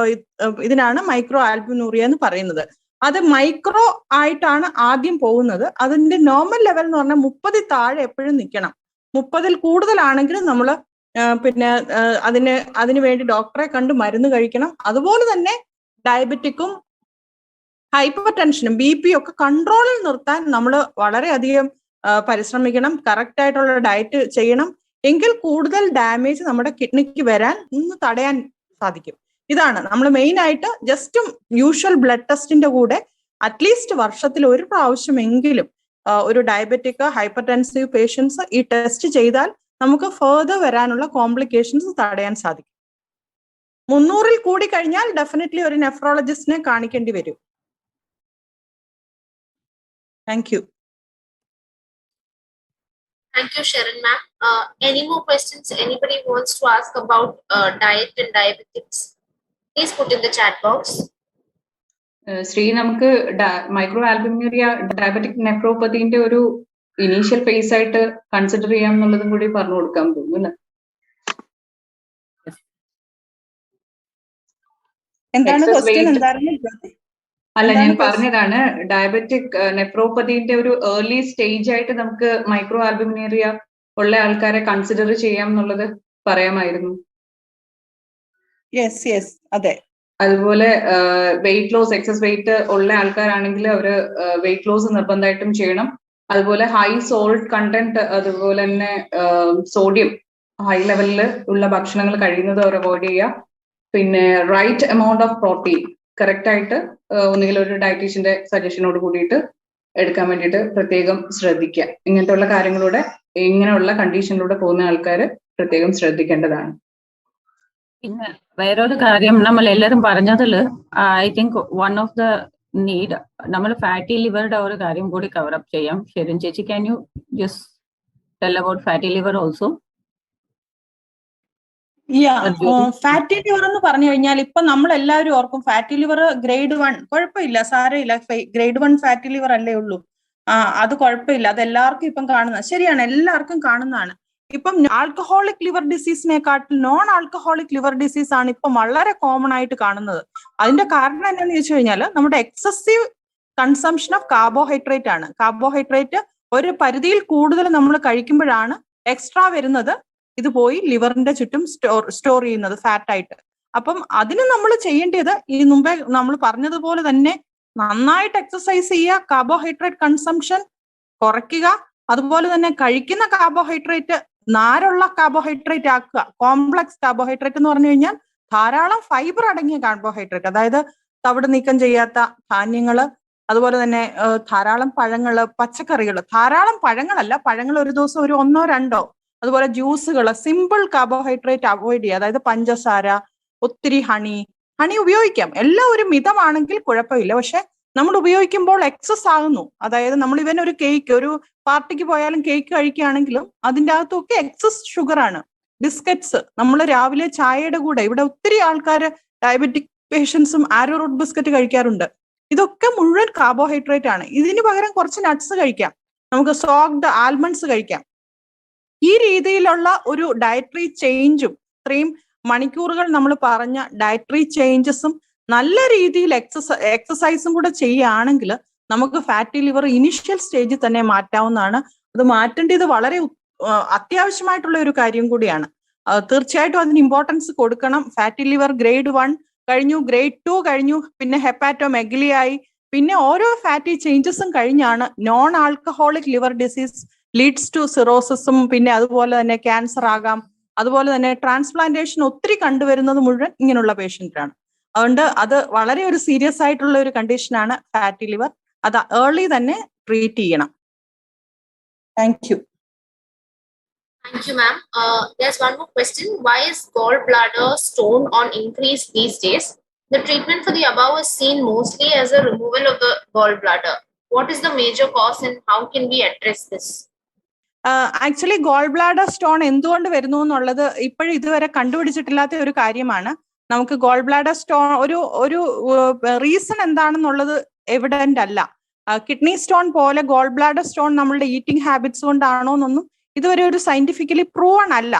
ഇതിനാണ് മൈക്രോ ആൽബുമിനുറിയ എന്ന് പറയുന്നത്. അത് മൈക്രോ ആയിട്ടാണ് ആദ്യം പോകുന്നത്. അതിന്റെ നോർമൽ ലെവൽ എന്ന് പറഞ്ഞാൽ 30 താഴെ എപ്പോഴും നിൽക്കണം. 30 കൂടുതലാണെങ്കിൽ നമ്മൾ പിന്നെ അതിന് വേണ്ടി ഡോക്ടറെ കണ്ട് മരുന്ന് കഴിക്കണം. അതുപോലെ തന്നെ ഡയബറ്റിക്കും ഹൈപ്പർ ടെൻഷനും BP ഒക്കെ കൺട്രോളിൽ നിർത്താൻ നമ്മൾ വളരെയധികം പരിശ്രമിക്കണം. കറക്റ്റ് ആയിട്ടുള്ള ഡയറ്റ് ചെയ്യണം. എങ്കിൽ കൂടുതൽ ഡാമേജ് നമ്മുടെ കിഡ്നിക്ക് വരാൻ തടയാൻ സാധിക്കും. ഇതാണ് നമ്മൾ മെയിൻ ആയിട്ട് ജസ്റ്റ് യൂഷ്വൽ ബ്ലഡ് ടെസ്റ്റിന്റെ കൂടെ അറ്റ്ലീസ്റ്റ് വർഷത്തിൽ ഒരു പ്രാവശ്യമെങ്കിലും ഒരു ഡയബറ്റിക് ഹൈപ്പർടെൻസീവ് പേഷ്യൻസ് ഈ ടെസ്റ്റ് ചെയ്താൽ നമുക്ക് ഫർദർ വരാനുള്ള കോംപ്ലിക്കേഷൻസ് തടയാൻ സാധിക്കും. 300-ൽ കൂടി കഴിഞ്ഞാൽ ഡെഫിനറ്റ്ലി ഒരു നെഫ്രോളജിസ്റ്റിനെ കാണിക്കേണ്ടി വരും. Thank you. Thank you, Sharon ma'am. Any more questions anybody wants to ask about diet and diabetics? Please put in the chat box. Shri, നമുക്ക് മൈക്രോ ആൽബുമിനുറിയ ഡയബറ്റിക് നെഫ്രോപ്പതിന്റെ ഒരു ഇനീഷ്യൽ ഫേസ് ആയിട്ട് കൺസിഡർ ചെയ്യാം എന്നുള്ളതും കൂടി പറഞ്ഞു കൊടുക്കാൻ തോന്നുന്നു. എന്താണ് ക്വസ്റ്റ്യൻ? എന്തായിരുന്നു? അല്ല, ഞാൻ പറഞ്ഞതാണ് ഡയബറ്റിക് നെഫ്രോപ്പതിന്റെ ഒരു ഏർലി സ്റ്റേജ് ആയിട്ട് നമുക്ക് മൈക്രോ ആൽബുമിനേറിയ ഉള്ള ആൾക്കാരെ കൺസിഡർ ചെയ്യാം എന്നുള്ളത് പറയാമായിരുന്നു. യെസ് യെസ്, അതെ. അതുപോലെ വെയിറ്റ് ലോസ്, എക്സസ് വെയിറ്റ് ഉള്ള ആൾക്കാരാണെങ്കിൽ അവര് വെയിറ്റ് ലോസ് നിർബന്ധമായിട്ടും ചെയ്യണം. അതുപോലെ ഹൈ സോൾട്ട് കണ്ടന്റ്, അതുപോലെ തന്നെ സോഡിയം ഹൈ ലെവലിൽ ഉള്ള ഭക്ഷണങ്ങൾ കഴിയുന്നത് അവർ അവോയ്ഡ് ചെയ്യുക. പിന്നെ right amount of protein correct ആയിട്ട് ഒന്നുകിൽ ഒരു ഡയറ്റീഷ്യന്റെ സജഷനോട് കൂടിയിട്ട് എടുക്കാൻ വേണ്ടിയിട്ട് പ്രത്യേകം ശ്രദ്ധിക്കുക. ഇങ്ങനത്തെ ഉള്ള കാര്യങ്ങളൂടെ, ഇങ്ങനെയുള്ള കണ്ടീഷനിലൂടെ പോകുന്ന ആൾക്കാർ പ്രത്യേകം ശ്രദ്ധിക്കേണ്ടതാണ്. പിന്നെ വേറൊരു കാര്യം നമ്മൾ എല്ലാവരും പറഞ്ഞതിൽ I think one of the need, നമ്മൾ ഫാറ്റി ലിവറുടെ ഒരു കാര്യം കൂടി കവറപ്പ് ചെയ്യാം. ഷെറിൻ ചേച്ചി, can you just tell about fatty liver also? Fatty liver എന്ന് പറഞ്ഞു കഴിഞ്ഞാൽ ഇപ്പൊ നമ്മൾ എല്ലാവരും ഓർക്കും ഫാറ്റി ലിവർ ഗ്രേഡ് 1 കുഴപ്പമില്ല, സാരമില്ല, ഗ്രേഡ് 1 ഫാറ്റി ലിവർ അല്ലേ ഉള്ളൂ, അത് കുഴപ്പമില്ല, അത് എല്ലാവർക്കും ഇപ്പം കാണുന്ന ശരിയാണ്, എല്ലാവർക്കും കാണുന്നതാണ്. ഇപ്പം ആൽക്കഹോളിക് ലിവർ ഡിസീസിനെക്കാട്ടിൽ നോൺ ആൽക്കഹോളിക് ലിവർ ഡിസീസ് ആണ് ഇപ്പം വളരെ കോമൺ ആയിട്ട് കാണുന്നത്. അതിന്റെ കാരണം എന്താണെന്ന് ചോദിച്ചു കഴിഞ്ഞാൽ നമ്മുടെ എക്സസീവ് കൺസംഷൻ ഓഫ് കാർബോഹൈഡ്രേറ്റ് ആണ്. കാർബോഹൈഡ്രേറ്റ് ഒരു പരിധിയിൽ കൂടുതൽ നമ്മൾ കഴിക്കുമ്പോഴാണ് എക്സ്ട്രാ വരുന്നത്, ഇത് പോയി ലിവറിന്റെ ചുറ്റും സ്റ്റോർ ചെയ്യുന്നത് ഫാറ്റ് ആയിട്ട്. അപ്പം അതിന് നമ്മൾ ചെയ്യേണ്ടത് ഈ മുമ്പേ നമ്മൾ പറഞ്ഞതുപോലെ തന്നെ നന്നായിട്ട് എക്സസൈസ് ചെയ്യുക, കാർബോഹൈഡ്രേറ്റ് കൺസംഷൻ കുറയ്ക്കുക, അതുപോലെ തന്നെ കഴിക്കുന്ന കാർബോഹൈഡ്രേറ്റ് നാരുള്ള കാർബോഹൈഡ്രേറ്റ് ആക്കുക. കോംപ്ലക്സ് കാർബോഹൈഡ്രേറ്റ് എന്ന് പറഞ്ഞു കഴിഞ്ഞാൽ ധാരാളം ഫൈബർ അടങ്ങിയ കാർബോഹൈഡ്രേറ്റ്, അതായത് തവിട് നീക്കം ചെയ്യാത്ത ധാന്യങ്ങള്, അതുപോലെ തന്നെ ധാരാളം പഴങ്ങള്, പച്ചക്കറികള്, ധാരാളം പഴങ്ങളല്ല, പഴങ്ങൾ ഒരു ദിവസം ഒരു 1-2, അതുപോലെ ജ്യൂസുകൾ, സിമ്പിൾ കാർബോഹൈഡ്രേറ്റ് അവോയ്ഡ് ചെയ്യുക, അതായത് പഞ്ചസാര, ഒത്തിരി ഹണി ഉപയോഗിക്കാം, എല്ലാം ഒരു മിതമാണെങ്കിൽ കുഴപ്പമില്ല. പക്ഷെ നമ്മൾ ഉപയോഗിക്കുമ്പോൾ എക്സസ് ആകുന്നു, അതായത് നമ്മൾ ഇവൻ ഒരു കേക്ക്, ഒരു പാർട്ടിക്ക് പോയാലും കേക്ക് കഴിക്കുകയാണെങ്കിലും അതിൻ്റെ അകത്തൊക്കെ എക്സസ് ഷുഗർ ആണ്. ബിസ്ക്കറ്റ്സ് നമ്മൾ രാവിലെ ചായയുടെ കൂടെ, ഇവിടെ ഒത്തിരി ആൾക്കാർ ഡയബറ്റിക് പേഷ്യൻസും ആരോ റൂട്ട് ബിസ്ക്കറ്റ് കഴിക്കാറുണ്ട്. ഇതൊക്കെ മുഴുവൻ കാർബോഹൈഡ്രേറ്റ് ആണ്. ഇതിന് പകരം കുറച്ച് നട്ട്സ് കഴിക്കാം, നമുക്ക് സോക്ഡ് ആൽമണ്ട്സ് കഴിക്കാം. ഈ രീതിയിലുള്ള ഒരു ഡയറ്ററി ചേഞ്ചും ഇത്രയും മണിക്കൂറുകൾ നമ്മൾ പറഞ്ഞ ഡയറ്ററി ചേഞ്ചസും നല്ല രീതിയിൽ എക്സസൈസും കൂടെ ചെയ്യുകയാണെങ്കിൽ നമുക്ക് ഫാറ്റി ലിവർ ഇനിഷ്യൽ സ്റ്റേജിൽ തന്നെ മാറ്റാവുന്നതാണ്. അത് മാറ്റേണ്ടത് വളരെ അത്യാവശ്യമായിട്ടുള്ള ഒരു കാര്യം കൂടിയാണ്. തീർച്ചയായിട്ടും അതിന് ഇമ്പോർട്ടൻസ് കൊടുക്കണം. ഫാറ്റി ലിവർ ഗ്രേഡ് 1 കഴിഞ്ഞു, ഗ്രേഡ് 2 കഴിഞ്ഞു, പിന്നെ ഹെപ്പാറ്റോമെഗലിയായി, പിന്നെ ഓരോ ഫാറ്റി ചേഞ്ചസും കഴിഞ്ഞാണ് non alcoholic liver disease leads to സിറോസിസും, പിന്നെ അതുപോലെ തന്നെ ക്യാൻസർ ആകാം, അതുപോലെ തന്നെ ട്രാൻസ്പ്ലാന്റേഷൻ ഒത്തിരി കണ്ടുവരുന്നത് മുഴുവൻ ഇങ്ങനെയുള്ള പേഷ്യന്റിനാണ്. അതുകൊണ്ട് അത് വളരെ ഒരു സീരിയസ് ആയിട്ടുള്ള ഒരു കണ്ടീഷനാണ് ഫാറ്റി ലിവർ. അത് ഏർലി തന്നെ ട്രീറ്റ് ചെയ്യണം. Thank you. Thank you, ma'am. There's one more question. Why is gallbladder stone on increase these days? The treatment for the above is seen mostly as a removal of the gallbladder. What is the major cause and how can we address this? Actually goal bladder stone എന്തുകൊണ്ട് വരുന്നു എന്നുള്ളത് ഇപ്പോഴും ഇതുവരെ കണ്ടുപിടിച്ചിട്ടില്ലാത്ത ഒരു കാര്യമാണ്. നമുക്ക് goal bladder stone ഒരു reason എന്താണെന്നുള്ളത് എവിഡന്റ് അല്ല. കിഡ്നി സ്റ്റോൺ പോലെ ഗോൾ ബ്ലാഡർ സ്റ്റോൺ നമ്മളുടെ ഈറ്റിംഗ് ഹാബിറ്റ്സ് കൊണ്ടാണോ എന്നൊന്നും ഇതുവരെ ഒരു സയന്റിഫിക്കലി പ്രൂവൺ അല്ല.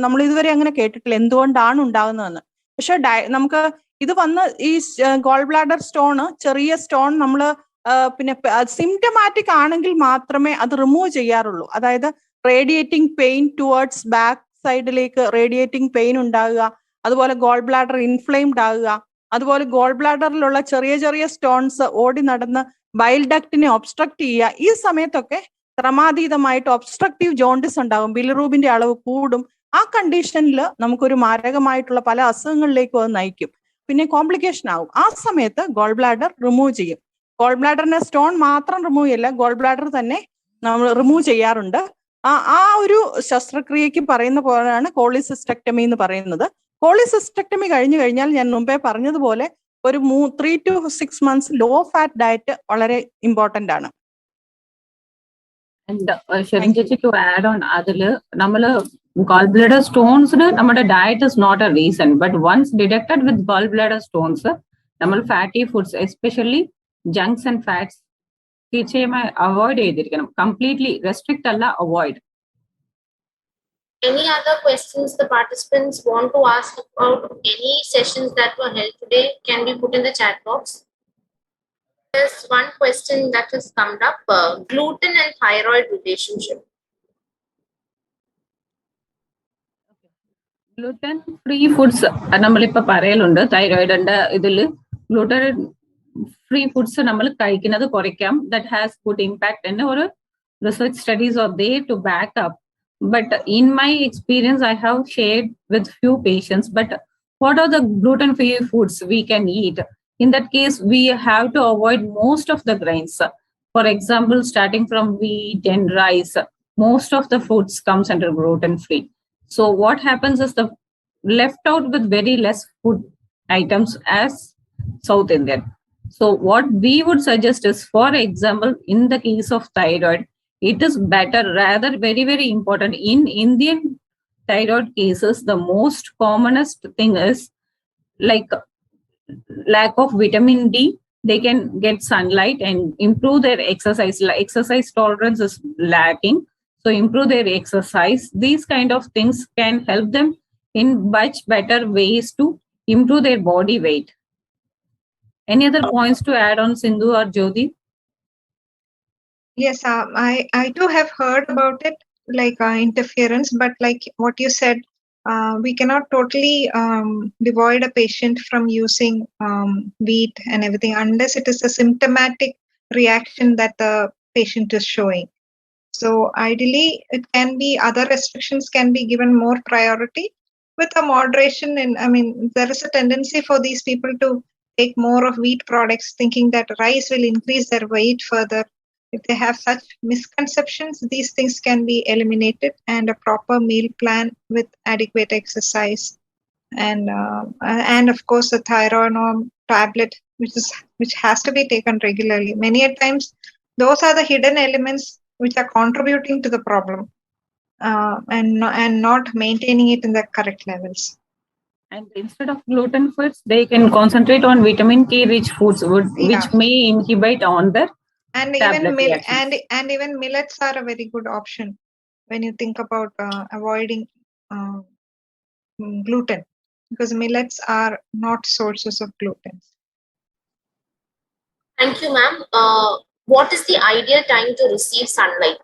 നമ്മൾ ഇതുവരെ അങ്ങനെ കേട്ടിട്ടില്ല എന്തുകൊണ്ടാണ് ഉണ്ടാകുന്നതെന്ന്. പക്ഷെ നമുക്ക് ഇത് വന്ന് ഈ ഗോൾ ബ്ലാഡർ സ്റ്റോണ്, ചെറിയ സ്റ്റോൺ നമ്മൾ പിന്നെ സിംറ്റമാറ്റിക് ആണെങ്കിൽ മാത്രമേ അത് റിമൂവ് ചെയ്യാറുള്ളൂ. അതായത് റേഡിയേറ്റിംഗ് പെയിൻ ടുവേർഡ്സ് ബാക്ക് സൈഡിലേക്ക് റേഡിയേറ്റിംഗ് പെയിൻ ഉണ്ടാകുക, അതുപോലെ ഗോൾ ബ്ലാഡർ ഇൻഫ്ലെയിംഡ് ആകുക, അതുപോലെ ഗോൾ ബ്ലാഡറിലുള്ള ചെറിയ ചെറിയ സ്റ്റോൺസ് ഓടി നടന്ന് ബൈൽ ഡക്റ്റിനെ ഒബ്സ്ട്രക്ട് ചെയ്യുക. ഈ സമയത്തൊക്കെ ക്രമാതീതമായിട്ട് ഒബ്സ്ട്രക്റ്റീവ് ജോണ്ടിസ് ഉണ്ടാകും, ബിലിറൂബിന്റെ അളവ് കൂടും. ആ കണ്ടീഷനിൽ നമുക്കൊരു മാരകമായിട്ടുള്ള പല അസുഖങ്ങളിലേക്കും അത് നയിക്കും, പിന്നെ കോംപ്ലിക്കേഷൻ ആകും. ആ സമയത്ത് ഗോൾ ബ്ലാഡർ റിമൂവ് ചെയ്യും. ഗോൾ ബ്ലാഡറിന്റെ സ്റ്റോൺ മാത്രം റിമൂവ് ചെയ്യില്ല, ഗോൾ ബ്ലാഡർ തന്നെ നമ്മൾ റിമൂവ് ചെയ്യാറുണ്ട്. ആ ഒരു ശസ്ത്രക്രിയക്ക് പറയുന്ന പോലെയാണ് കോളിസിസ്റ്റക്ടമി എന്ന് പറയുന്നത്. കോളിസിസ്റ്റക്ടമി കഴിഞ്ഞു കഴിഞ്ഞാൽ ഞാൻ മുമ്പേ പറഞ്ഞതുപോലെ ഒരു 3 to 6 months low fat diet വളരെ ഇമ്പോർട്ടന്റ് ആണ്. And Sharanjechi, to add on, gallbladder stones, our diet is not a reason, but once detected with gallbladder stones, fatty foods, especially junks and fats, avoid completely restrict, avoid. Any other questions the participants want to ask about any sessions that were held today can be put in the chat box. There's one question that has come up, gluten and thyroid relationship. Gluten free foods, thyroid and gluten free foods that has good impact, and research studies are there to back up. But in my experience, I have shared with few patients, but what are the gluten free foods we can eat? In that case, we have to avoid most of the grains. For example, starting from wheat and rice, most of the foods comes under gluten free. So what happens is the left out with very less food items as South Indian. So what we would suggest is, for example, in the case of thyroid, it is better, rather very, very important. In Indian thyroid cases, the most commonest thing is like lack of vitamin D. They can get sunlight and improve their exercise. Exercise tolerance is lacking, so improve their exercise. These kind of things can help them in much better ways to improve their body weight. Any other points to add on, Sindhu or Jyoti? Yes, I too have heard about it, like interference, but like what you said, we cannot totally devoid a patient from using wheat and everything unless it is a symptomatic reaction that the patient is showing. So ideally, it can be other restrictions can be given more priority with a moderation. And I mean, there is a tendency for these people to take more of wheat products, thinking that rice will increase their weight further. If they have such misconceptions, these things can be eliminated, and a proper meal plan with adequate exercise, and of course the thyroid tablet, which has to be taken regularly. Many a times, those are the hidden elements which are contributing to the problem, and not maintaining it in the correct levels. And instead of gluten foods, they can concentrate on vitamin K rich foods, which may inhibit on their and even millets are a very good option when you think about avoiding gluten, because millets are not sources of gluten. Thank you, ma'am. What is the ideal time to receive sunlight?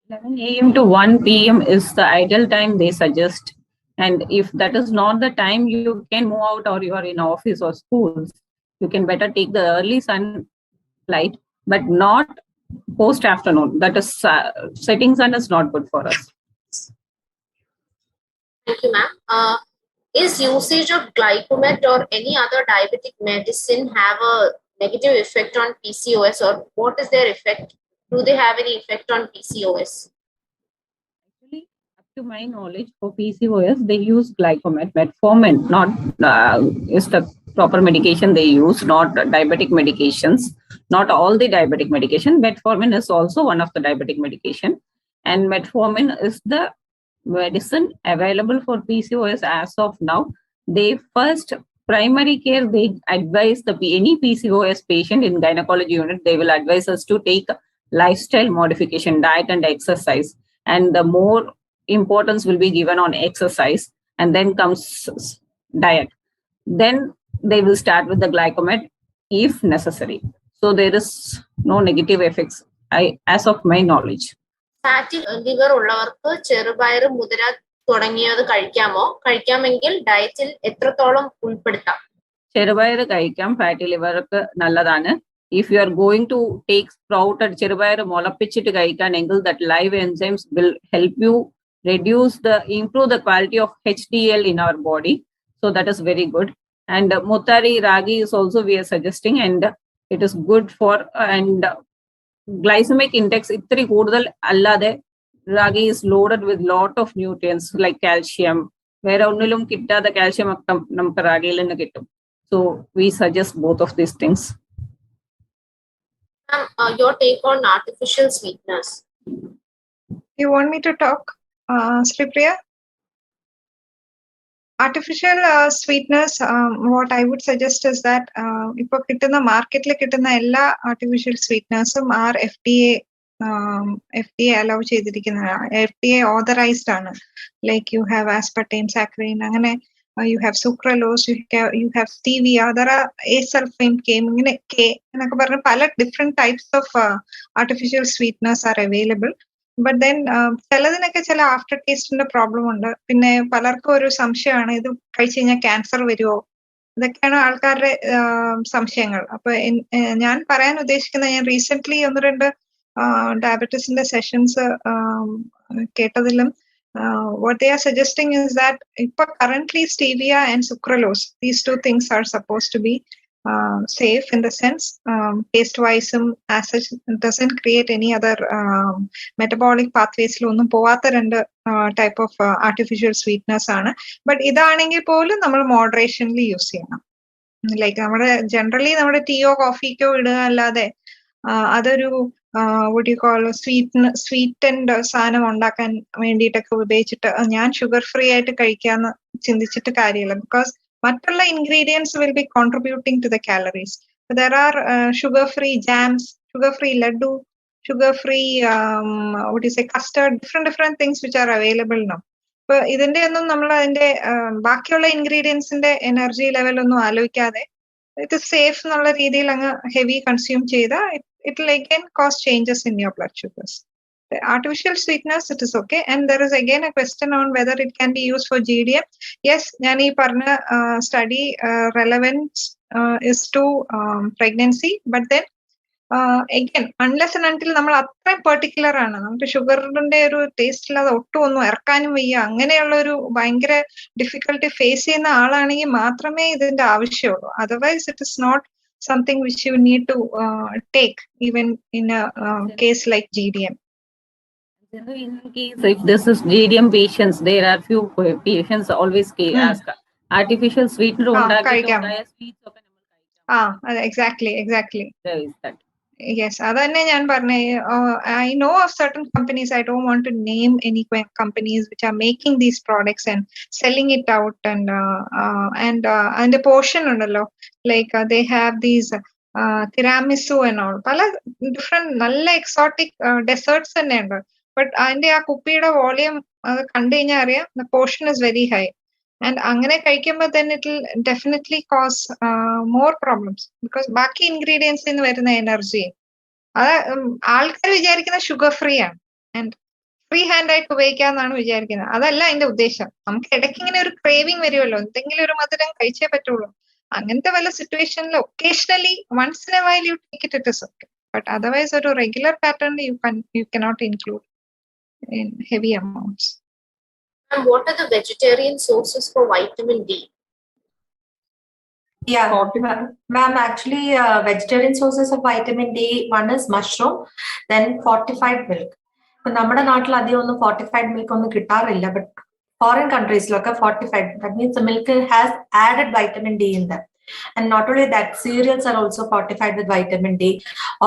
11 a.m. to 1 p.m. is the ideal time they suggest. And if that is not the time, you can move out, or you are in office or schools, you can better take the early sunlight, but not post afternoon. That is setting sun is not good for us. Thank you, ma'am. Is usage of glycomet or any other diabetic medicine have a negative effect on PCOS, or what is their effect? Do they have any effect on PCOS? Actually, up to my knowledge, for PCOS, they use glycomet. Metformin not is the proper medication they use, not diabetic medications. Not all the diabetic medication. Metformin is also one of the diabetic medication, and metformin is the medicine available for PCOS as of now. They first primary care, they advise any PCOS patient in gynecology unit, they will advise us to take lifestyle modification, diet and exercise, and the more importance will be given on exercise, and then comes diet. Then they will start with the glycomet if necessary. So there is no negative effects as of my knowledge. Fatty liver ഉള്ളവർക്ക് ചെറുപയർ മുതിര തുടങ്ങിയത് കഴിക്കാമെങ്കിൽ ഡയറ്റിൽ എത്രത്തോളം ഉൾപ്പെടുത്താം? ചെറുപയർ കഴിക്കാം, fatty ലിവർക്ക് നല്ലതാണ്. If you are going to take sprouted ചെറുപയർ മുളപ്പിച്ചിട്ട് കഴിക്കാനെങ്കിൽ, that live enzymes will help you improve the quality of HDL in our body. So that is very good. And muttari ragi is also we are suggesting, and it is good for, and glycemic index ഇത്തിരി കൂടുതൽ അല്ലാതെ ragi is loaded with lot of nutrients like calcium. വേറെ ഒന്നിലും കിട്ടാത്ത calcium ഒക്കെ നമുക്ക് റാഗിയിൽ നിന്ന് കിട്ടും. So we suggest both of these things. Your take on artificial sweeteners? You want me to talk, Sri Priya? Artificial sweeteners, what I would suggest is that ipo kittunna market le kittunna ella artificial sweeteners are FDA allow ചെയ്തിരിക്കുന്ന FDA authorized ആണ്. Like you have aspartame, saccharin, അങ്ങനെ you have sucralose, you have stevia, there are asulfame, ഇങ്ങനെ K എന്നൊക്കെ പറഞ്ഞ പല different types of artificial sweeteners are available. But then ചിലതിനൊക്കെ ചില after ടേസ്റ്റിന്റെ problem ഉണ്ട്. പിന്നെ പലർക്കും ഒരു സംശയമാണ് ഇത് കഴിച്ചു കഴിഞ്ഞാൽ ക്യാൻസർ വരുമോ, ഇതൊക്കെയാണ് ആൾക്കാരുടെ സംശയങ്ങൾ. അപ്പൊ ഞാൻ പറയാൻ ഉദ്ദേശിക്കുന്നത്, ഞാൻ റീസെന്റ് 1-2 ഡയബറ്റീസിന്റെ സെഷൻസ് കേട്ടതിലും what they are suggesting is that currently stevia and sucralose, these two things are supposed to be safe in the sense taste wise as such doesn't create any other metabolic pathways lonnum povatha rendu type of artificial sweeteners aanu. But idanengil polum nammal moderationally use cheyanam. Like nammade generally nammade tea or coffee ko iduka allade adoru what you call sweetened സാധനം ഉണ്ടാക്കാൻ വേണ്ടിയിട്ടൊക്കെ ഉപയോഗിച്ചിട്ട് ഞാൻ sugar free ആയിട്ട് കഴിക്കാന്ന് ചിന്തിച്ചിട്ട് കാര്യമില്ല. Because മറ്റുള്ള ingredients will be contributing to the calories. There are sugar free jams, sugar free laddu, sugar free what you say custard, different things which are available now. ഇപ്പൊ ഇതിന്റെ ഒന്നും നമ്മൾ അതിന്റെ ബാക്കിയുള്ള ഇൻഗ്രീഡിയൻസിന്റെ എനർജി ലെവൽ ഒന്നും ആലോചിക്കാതെ ഇത് സേഫ് എന്നുള്ള രീതിയിൽ അങ്ങ് ഹെവി കൺസ്യൂം ചെയ്താൽ it will again cause changes in your blood sugars. The artificial sweeteners, it is okay. And there is again a question on whether it can be used for GDM. Yes, yani parna study relevance is to pregnancy, but then again unless and until നമ്മൾ അത്രയും particular ആണ്, നമുക്ക് ഷുഗറിന്റെ ഒരു taste ഇല്ലാതെ ഒട്ടും ഒന്നും ഇറക്കാനും വയ്യ, അങ്ങനെയുള്ള ഒരു ഭയങ്കര ഡിഫിക്കൽട്ടി ഫേസ് ചെയ്യുന്ന ആളാണെങ്കിൽ മാത്രമേ ഇതിന്റെ ആവശ്യമുള്ളൂ. Otherwise it is not something which you need to take even in a case like GDM. In case if this is GDM patients, there are few patients always ask artificial sweetener undakiyya sweets okke nammal കഴിക്കാം. exactly there is that. Yes, adanne njan parne I know of certain companies, I don't want to name any companies which are making these products and selling it out and a portion undallo, like they have these tiramisu and all pala different nalla exotic desserts and undu. But ande aa kuppiyude volume kandu kayna ariya the portion is very high, and അങ്ങനെ കഴിക്കുമ്പോൾ then it will definitely cause more problems because ബാക്കി ഇൻഗ്രീഡിയൻസിൽ നിന്ന് വരുന്ന energy അത് ആൾക്കാർ വിചാരിക്കുന്ന sugar free ആണ് and free hand ആയിട്ട് ഉപയോഗിക്കാന്നാണ് വിചാരിക്കുന്നത്. അതല്ല അതിന്റെ ഉദ്ദേശം. നമുക്ക് ഇടയ്ക്ക് ഇങ്ങനെ ഒരു ക്രേവിംഗ് വരുമല്ലോ, എന്തെങ്കിലും ഒരു മധുരം കഴിച്ചേ പറ്റുള്ളൂ. അങ്ങനത്തെ വല്ല സിറ്റുവേഷനിൽ occasionally once in a while you take it is okay. But otherwise ഒരു regular pattern you cannot include in heavy amounts. And what are the vegetarian sources for vitamin D? Yeah, ma'am, actually vegetarian sources of vitamin D, one is mushroom, then fortified milk. So നമ്മുടെ നാട്ടിൽ അധികം ഒന്നും fortified milk ഒന്നും കിട്ടാറില്ല, but foreign countries ലൊക്കെ fortified, that means the milk has added vitamin D in them. And not only that, cereals are also fortified with vitamin D.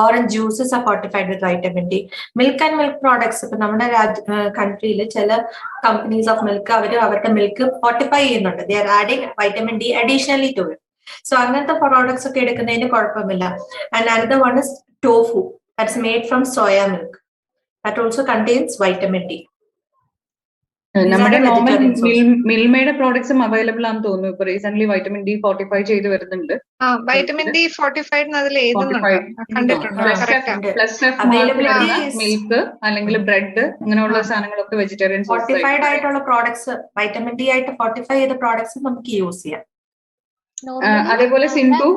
Orange juices are fortified with vitamin D. Milk and milk products, ഇപ്പൊ നമ്മുടെ കൺട്രിയിൽ ചില companies of milk അവരുടെ milk fortify ചെയ്യുന്നുണ്ട്. They are adding vitamin D additionally to it. So അങ്ങനത്തെ products ഒക്കെ എടുക്കുന്നതിന് കുഴപ്പമില്ല. And another one is tofu, that's made from soya milk. That also contains vitamin D. നമ്മുടെ നോർമൽ മിൽമയുടെ പ്രോഡക്ട്സും available ആണെന്ന് തോന്നുന്നു. ഇപ്പൊ റീസെന്റ് വൈറ്റമിൻ ഡി ഫോർട്ടിഫൈ ചെയ്ത് വരുന്നുണ്ട്. വൈറ്റമിൻ ഡി ഫോർട്ടിഫൈഡ് മിൽക്ക് അല്ലെങ്കിൽ ബ്രെഡ് അങ്ങനെയുള്ള സാധനങ്ങളൊക്കെ വെജിറ്റേറിയൻ ഫോർട്ടിഫൈഡ് ആയിട്ടുള്ള പ്രോഡക്ട്സ്, വൈറ്റമിൻ ഡി ആയിട്ട് ഫോർട്ടിഫൈ ചെയ്ത പ്രോഡക്ട്സ് നമുക്ക് യൂസ് ചെയ്യാം. അതേപോലെ സിന്ധു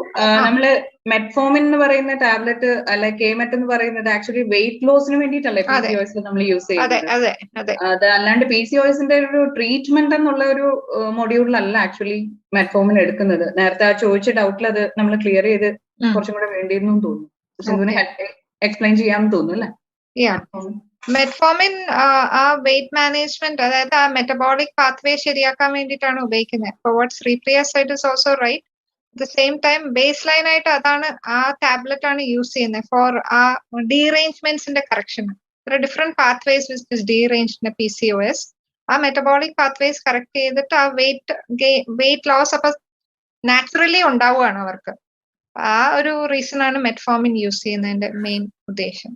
നമ്മള് മെറ്റ്ഫോമിൻ എന്ന് പറയുന്ന ടാബ്ലറ്റ് അല്ല കെമെറ്റ് എന്ന് പറയുന്നത് ആക്ച്വലി വെയിറ്റ് ലോസിന് വേണ്ടിയിട്ടല്ലേ PCOS നമ്മൾ യൂസ് ചെയ്യുന്നത്. അത് അല്ലാണ്ട് PCOSന്റെ ഒരു ട്രീറ്റ്മെന്റ് എന്നുള്ള ഒരു മൊഡ്യൂളിലല്ല ആക്ച്വലി മെറ്റ്ഫോമിൻ എടുക്കുന്നത്. നേരത്തെ ആ ചോദിച്ച ഡൗട്ടിൽ അത് നമ്മൾ ക്ലിയർ ചെയ്ത് കുറച്ചും കൂടെ വേണ്ടിയിരുന്നു തോന്നുന്നു. സിന്ധുവിന് എക്സ്പ്ലെയിൻ ചെയ്യാൻ തോന്നുന്നു അല്ലേ? മെറ്റ്ഫോമിൻ ആ വെയിറ്റ് മാനേജ്മെന്റ്, അതായത് ആ മെറ്റബോളിക് പാത്വേ ശരിയാക്കാൻ വേണ്ടിയിട്ടാണ് ഉപയോഗിക്കുന്നത്. For what Sripriya side is also right. At the same time base line ആയിട്ട് അതാണ് ആ ടാബ്ലറ്റ് ആണ് യൂസ് ചെയ്യുന്നത് ഫോർ ആ ഡീറേഞ്ച്മെന്റ്സിന്റെ correction. Different pathways which is deranged PCOS. ആ മെറ്റബോളിക് പാത്വേസ് കറക്റ്റ് ചെയ്തിട്ട് ആ വെയിറ്റ് ലോസ് അപ്പൊ നാച്ചുറലി ഉണ്ടാവുകയാണ് അവർക്ക്. ആ ഒരു റീസൺ ആണ് മെറ്റ്ഫോമിൻ യൂസ് ചെയ്യുന്നതിന്റെ മെയിൻ ഉദ്ദേശം.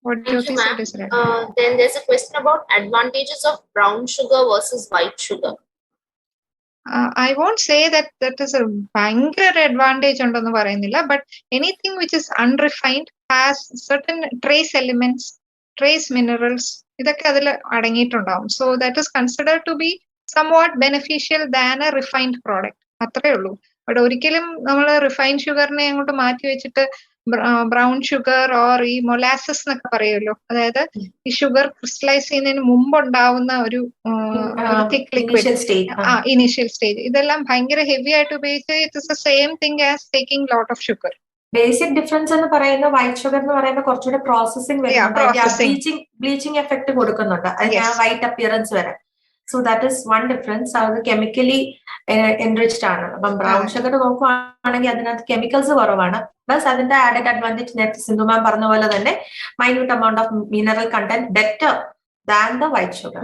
Thank you, ma'am. Then there's a question about advantages of brown sugar versus white sugar. I won't say that is a bangor advantage ഉണ്ടെന്ന് പറയുന്നില്ല, but anything which is unrefined has certain trace elements, trace minerals, ഇതൊക്കെ അതിൽ അടങ്ങിയിട്ടുണ്ടാവും. So that is considered to be somewhat beneficial than a refined product. അത്രേ ഉള്ളൂ. But ഒരിക്കലും നമ്മൾ refined ഷുഗറിനെ അങ്ങോട്ട് മാറ്റി വെച്ചിട്ട് ബ്രൗൺ ഷുഗർ ഓർ ഈ മൊലാസസ് എന്നൊക്കെ പറയുമല്ലോ, അതായത് ഈ ഷുഗർ ക്രിസ്റ്റലൈസ് ചെയ്യുന്നതിന് മുമ്പ് ഉണ്ടാവുന്ന ഒരു തിക് ലിക്വിഡ്, ഇനീഷ്യൽ സ്റ്റേജ്, ഇതെല്ലാം ഭയങ്കര ഹെവി ആയിട്ട് ഉപയോഗിച്ച് it is the same thing as taking lot of sugar. Basic difference എന്ന് പറയുന്ന വൈറ്റ് ഷുഗർ എന്ന് പറയുന്ന കുറച്ചുകൂടെ പ്രോസസിംഗ് വരുന്നുണ്ട്, ബ്ലീച്ചിങ് എഫക്ട് കൊടുക്കുന്നുണ്ട് അതിന് ആ വൈറ്റ് അപ്പിയറൻസ് വരെ. So that is one difference. അത് കെമിക്കലി എൻറിച്ച്ഡ് ആണ്. അപ്പം ബ്രൗൺ ഷുഗർ നോക്കുകയാണെങ്കിൽ അതിനകത്ത് കെമിക്കൽസ് കുറവാണ്, പ്ലസ് അതിന്റെ ആഡഡ് അഡ്വാൻറ്റേജ് നേരത്തെ സിന്ധു മാം പറഞ്ഞ പോലെ തന്നെ minute amount of mineral content better than the white sugar.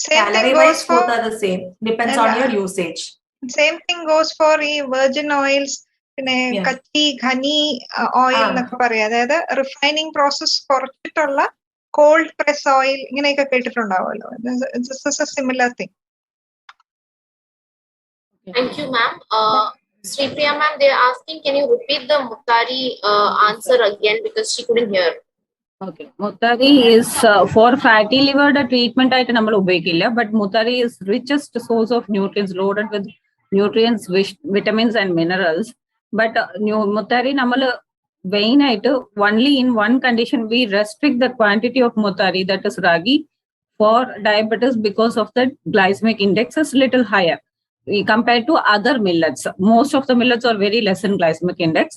Calorie wise both are the same, depends on your usage. Same thing goes for ഈ virgin oils, പിന്നെ കച്ചി ഘനി ഓയിൽ എന്നൊക്കെ പറയാം. അതായത് റിഫൈനിങ് പ്രോസസ് കുറച്ചിട്ടുള്ള കോൾഡ് പ്രസ് ഓയിൽ ഇങ്ങനെയൊക്കെ കേട്ടിട്ടുണ്ടാവുമല്ലോ. This is a similar thing. Thank you, ma'am. Sripriya ma'am, they are asking, can you repeat the Muttari answer again because she couldn't hear. Okay, Muttari is for fatty liver the treatment ആയിട്ട് നമ്മൾ ഉപയോഗിക്കില്ല, but Muttari is richest source of nutrients, loaded with nutrients, vitamins and minerals. But Muttari നമ്മൾ vein ആയിട്ട് only in one condition we restrict the quantity of Muttari, that is ragi, for diabetes because of the glycemic index is little higher compared to other millets. Most of the millets are very less in glycemic index.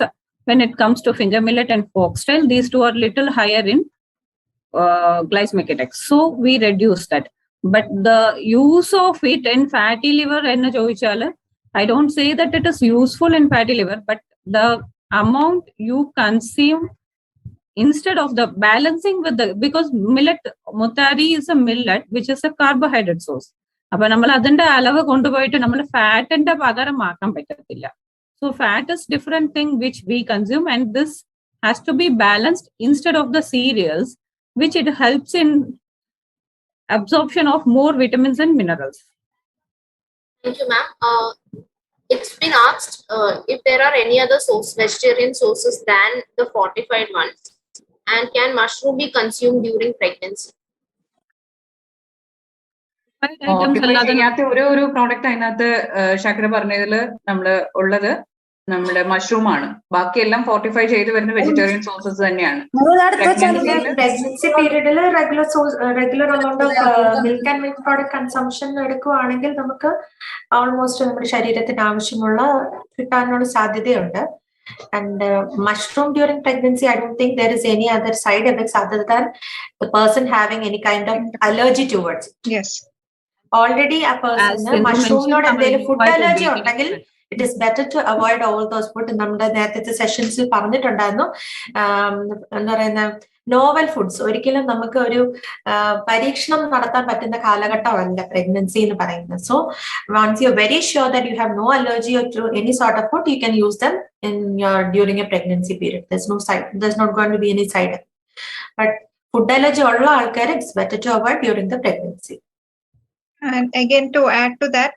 When it comes to finger millet and foxtail, these two are little higher in glycemic index. So we reduce that. But the use of it in fatty liver, I don't say that it is useful in fatty liver, but the amount you consume instead of the balancing with the, because millet, Muttari is a millet which is a carbohydrate source. അപ്പൊ നമ്മൾ അതിന്റെ അളവ് കൊണ്ടുപോയിട്ട് നമ്മൾ ഫാറ്റിന്റെ പകരം ആക്കാൻ പറ്റത്തില്ല. So fat is different thing which we consume, and this has to be balanced instead of the cereals, which it helps in absorption of more vitamins and minerals. Thank you, ma'am. It's been asked if there are any other vegetarian sources than the fortified ones, and can mushroom be consumed during pregnancy? ഇതിനകത്ത് ഒരു product അതിനകത്ത് ശർക്കര പറഞ്ഞതിൽ നമ്മള് ഉള്ളത് നമ്മുടെ mushroom ആണ്. ബാക്കിയെല്ലാം ഫോർട്ടിഫൈ ചെയ്ത് വരുന്ന വെജിറ്റേറിയൻ സോഴ്സസ് തന്നെയാണ്. പ്രഗ്നൻസി പീരീഡിൽ regular amount of milk and milk product consumption എടുക്കുകയാണെങ്കിൽ നമുക്ക് ഓൾമോസ്റ്റ് നമ്മുടെ ശരീരത്തിന് ആവശ്യമുള്ള കിട്ടാനുള്ള സാധ്യതയുണ്ട്. And mushroom during pregnancy, I don't think there is any other side effects other than the person having any kind of allergy towards it. Yes. Already a person mushroom not enthilum food allergy undengil it is better to avoid all those food. നമ്മുടെ നേരത്തെ സെഷൻസിൽ പറഞ്ഞിട്ടുണ്ടായിരുന്നു എന്താ പറയുന്ന novel foods ഒരിക്കലും നമുക്ക് ഒരു പരീക്ഷണം നടത്താൻ പറ്റുന്ന കാലഘട്ടമല്ല പ്രഗ്നൻസി എന്ന് പറയുന്നത്. So once you are very sure that you have no allergy to any sort of food, you can use them in your during a pregnancy period. There's not going to be any side effect. But food allergy ulla alkare it's better to avoid during the pregnancy. And again to add to that,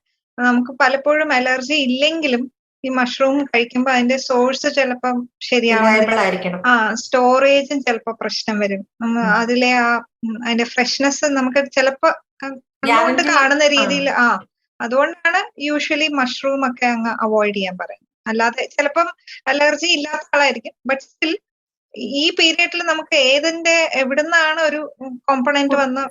നമുക്ക് പലപ്പോഴും allergy ഇല്ലെങ്കിലും ഈ mushroom കഴിക്കുമ്പോൾ അതിന്റെ source ചിലപ്പം ശരിയായിരിക്കണം, സ്റ്റോറേജും ചിലപ്പോ പ്രശ്നം വരും. അതിലെ അതിന്റെ ഫ്രഷ്നെസ് നമുക്ക് ചിലപ്പോ കാണുന്ന രീതിയിൽ അതുകൊണ്ടാണ് യൂഷ്വലി മഷ്റൂം ഒക്കെ അങ്ങ് അവോയ്ഡ് ചെയ്യാൻ പറയുന്നത്. അല്ലാതെ ചിലപ്പം അലർജി ഇല്ലാത്ത ആളായിരിക്കും, ബട്ട് സ്റ്റിൽ ഈ പീരിയഡിൽ നമുക്ക് ഏതിന്റെ എവിടുന്നാണ് ഒരു കോമ്പണന്റ് വന്ന്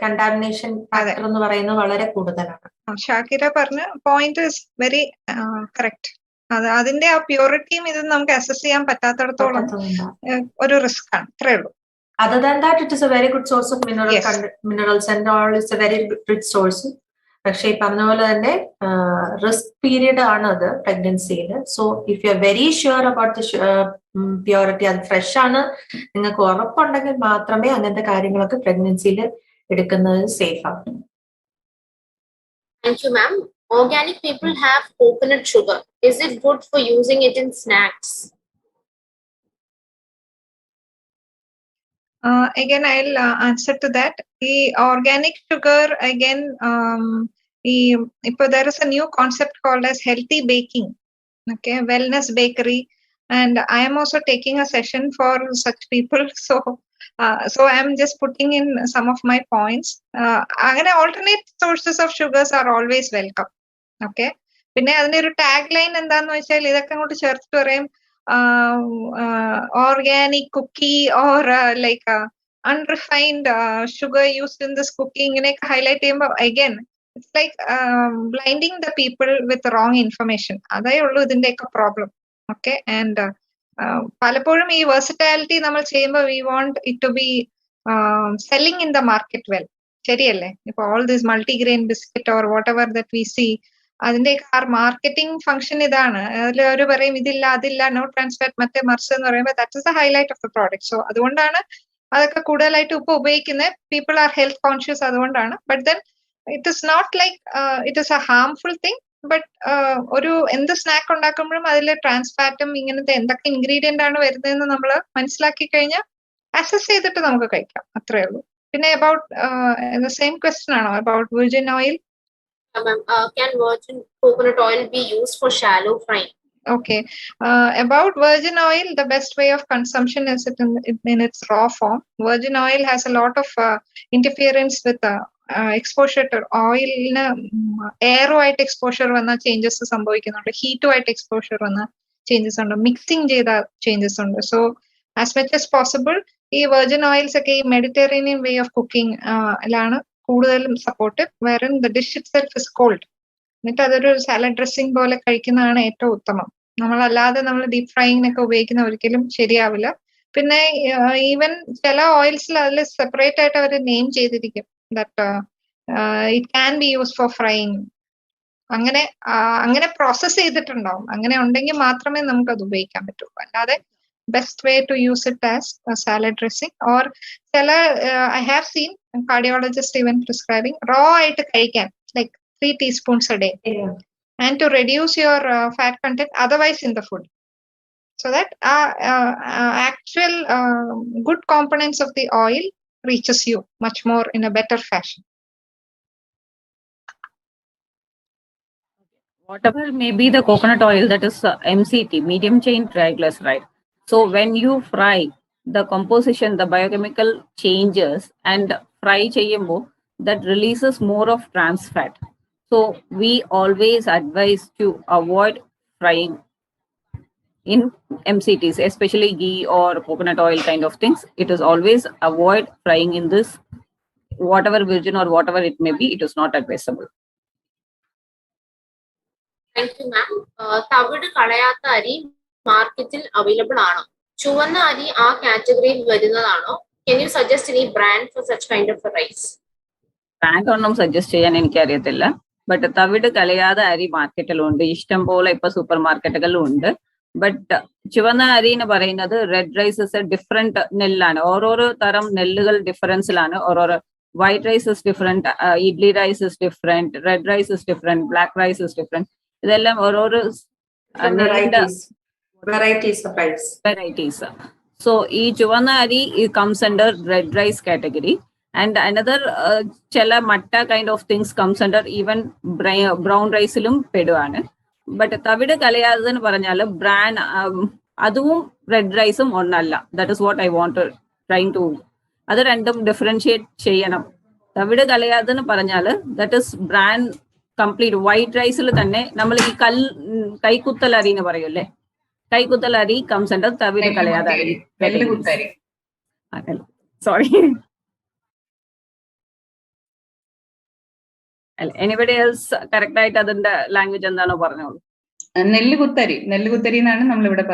കണ്ടാമിനേഷൻ എന്ന് പറയുന്നത് വളരെ കൂടുതലാണ്. ഷാക്കിര പറഞ്ഞ പോയിന്റ് ഇസ് വെരി കറക്റ്റ്. അതിന്റെ ആ പ്യൂരിറ്റിയും ഇത് നമുക്ക് അസസ് ചെയ്യാൻ പറ്റാത്തടത്തോളം ഒരു റിസ്ക് ആണ്. ഇത്രേ ഉള്ളൂ. Other than that, it is a very good source of minerals and all. It's a very rich source. പക്ഷേ ഈ പറഞ്ഞ പോലെ തന്നെ റിസ്ക് പീരീഡ് ആണ് അത് പ്രഗ്നൻസിയിൽ. So if you are very sure about the purity, അത് ഫ്രഷ് ആണ്, നിങ്ങൾക്ക് ഉറപ്പുണ്ടെങ്കിൽ മാത്രമേ അങ്ങനത്തെ കാര്യങ്ങളൊക്കെ പ്രഗ്നൻസിയിൽ എടുക്കുന്നത് സേഫ് ആണ്. Thank you, ma'am. Organic people have coconut sugar. Is it good for using it in snacks? Again, I'll answer to that. The organic sugar, again, there is a new concept called as healthy baking. Okay, wellness bakery, and I am also taking a session for such people. So I am just putting in some of my points. Alternate sources of sugars are always welcome. Okay, പിന്നെ അതിനൊരു tag line എന്താന്ന് വെച്ചാൽ ഇതൊക്കെ അങ്ങോട്ട് ചേർത്ത് പറയും organic cookie or like unrefined sugar used in this cookie. ഇങ്ങനെയൊക്കെ highlight ചെയ്യുമ്പോൾ again it's like blinding the people with wrong information. അതേ ഉള്ളൂ ഇതിന്റെയൊക്കെ പ്രോബ്ലം. ഓക്കെ, ആൻഡ് പലപ്പോഴും ഈ വെർസറ്റാലിറ്റി നമ്മൾ ചെയ്യുമ്പോൾ we want it to be selling in the market well. ശരിയല്ലേ? ഇപ്പൊ all this multigrain biscuit or whatever that we see, അതിന്റെ മാർക്കറ്റിംഗ് ഫംഗ്ഷൻ ഇതാണ്. അതിൽ അവർ പറയും ഇതില്ല അതില്ല, നോ ട്രാൻസ്ഫാറ്റ്, മറ്റേ മറിച്ച് എന്ന് പറയുമ്പോൾ that is the highlight of the product. So അതുകൊണ്ടാണ് അതൊക്കെ കൂടുതലായിട്ട് ഇപ്പൊ ഉപയോഗിക്കുന്നത്. പീപ്പിൾ ആർ ഹെൽത്ത് കോൺഷ്യസ്, അതുകൊണ്ടാണ്. But then it is not like it is a harmful thing. But ഒരു എന്ത് സ്നാക്ക് ഉണ്ടാക്കുമ്പോഴും അതിൽ ട്രാൻസ്ഫാറ്റും ഇങ്ങനത്തെ എന്തൊക്കെ ഇൻഗ്രീഡിയന്റ് ആണ് വരുന്നതെന്ന് നമ്മൾ മനസ്സിലാക്കി കഴിഞ്ഞാൽ അസസ് ചെയ്തിട്ട് നമുക്ക് കഴിക്കാം. അത്രേ ഉള്ളൂ. പിന്നെ അബൌട്ട് സെയിം ക്വസ്റ്റ്യൻ ആണോ about virgin oil? Can virgin coconut oil be used for shallow frying? Okay, about virgin oil, the best way of consumption is it in its raw form. Virgin oil has a lot of interference with exposure to oil. Air white exposure vanna changes sambhavikkunnundu, heat white exposure vanna changes undu, mixing cheyda changes undu. So as much as possible ee virgin oils okke ee Mediterranean way of cooking ilana കൂടുതലും support. വേറെ the dish itself is cold, എന്നിട്ട് അതൊരു salad dressing പോലെ കഴിക്കുന്നതാണ് ഏറ്റവും ഉത്തമം. നമ്മളല്ലാതെ നമ്മൾ ഡീപ് ഫ്രൈയിങ്ങിനൊക്കെ ഉപയോഗിക്കുന്ന ഒരിക്കലും ശരിയാവില്ല. പിന്നെ ഈവൻ ചില ഓയിൽസിൽ അതിൽ സെപ്പറേറ്റ് ആയിട്ട് അവർ നെയിം ചെയ്തിരിക്കും that it can be use for frying. അങ്ങനെ പ്രോസസ് ചെയ്തിട്ടുണ്ടാവും. അങ്ങനെ ഉണ്ടെങ്കിൽ മാത്രമേ നമുക്ക് അത് ഉപയോഗിക്കാൻ പറ്റൂ. അല്ലാതെ best way to use it as a salad dressing, or I have seen cardiologists even prescribing raw aayittu kaikan like 3 teaspoons a day, and to reduce your fat content otherwise in the food, so that actual good components of the oil reaches you much more in a better fashion. Whatever may be the coconut oil, that is MCT, medium chain triglyceride. So when you fry, the composition, the biochemical changes, and fry cheyumbo, that releases more of trans fat. So we always advise to avoid frying in MCTs, especially ghee or coconut oil kind of things. It is always avoid frying in this, whatever virgin or whatever it may be, it is not advisable. Thank you, ma'am. തവിട് കളയാത്ത അരി മാർക്കറ്റിൽ available ആണോ? ചുവന്ന അരി ആ കാറ്റഗറിയിൽ വരുന്നതാണോ? Can you suggest any brand for such kind of a rice? Brand ഒന്നും suggest ചെയ്യാൻ എനിക്ക് അറിയത്തില്ല. ബട്ട് തവിട് കളയാതെ അരി മാർക്കറ്റിലുണ്ട്, ഇഷ്ടം പോലെ ഇപ്പൊ സൂപ്പർ മാർക്കറ്റുകളിലും ഉണ്ട്. ബട്ട് ചുവന്ന അരി എന്ന് പറയുന്നത് റെഡ് റൈസസ് ഡിഫറെന്റ് നെല്ലാണ്. ഓരോരോ തരം നെല്ലുകൾ ഡിഫറൻസിലാണ്. ഓരോരോ white rice is different, idli rice is different, red rice is different, black rice is different. ഇതെല്ലാം ഓരോരോ varieties. So ee chuvanna ari it comes under red rice category, and another chela matta kind of things comes under even brown rice ilum peduvana. But tavide kalayadhu nu paranjal brand aduvum red rice um onnalla. That is what I want to trying to adu random differentiate cheyanam. Tavide kalayadhu nu paranjal that is brand complete white rice il thanne nammal ee kaikuttal ari nu parayulle. Kaikuttal ari comes under tavide kalayada ari. Sorry. Anybody else correct ആയിട്ട് അതിന്റെ language എന്താണോ പറഞ്ഞോളൂ. നെല്ലുകുത്തരി എന്നാണ് നമ്മൾ ഇവിടെ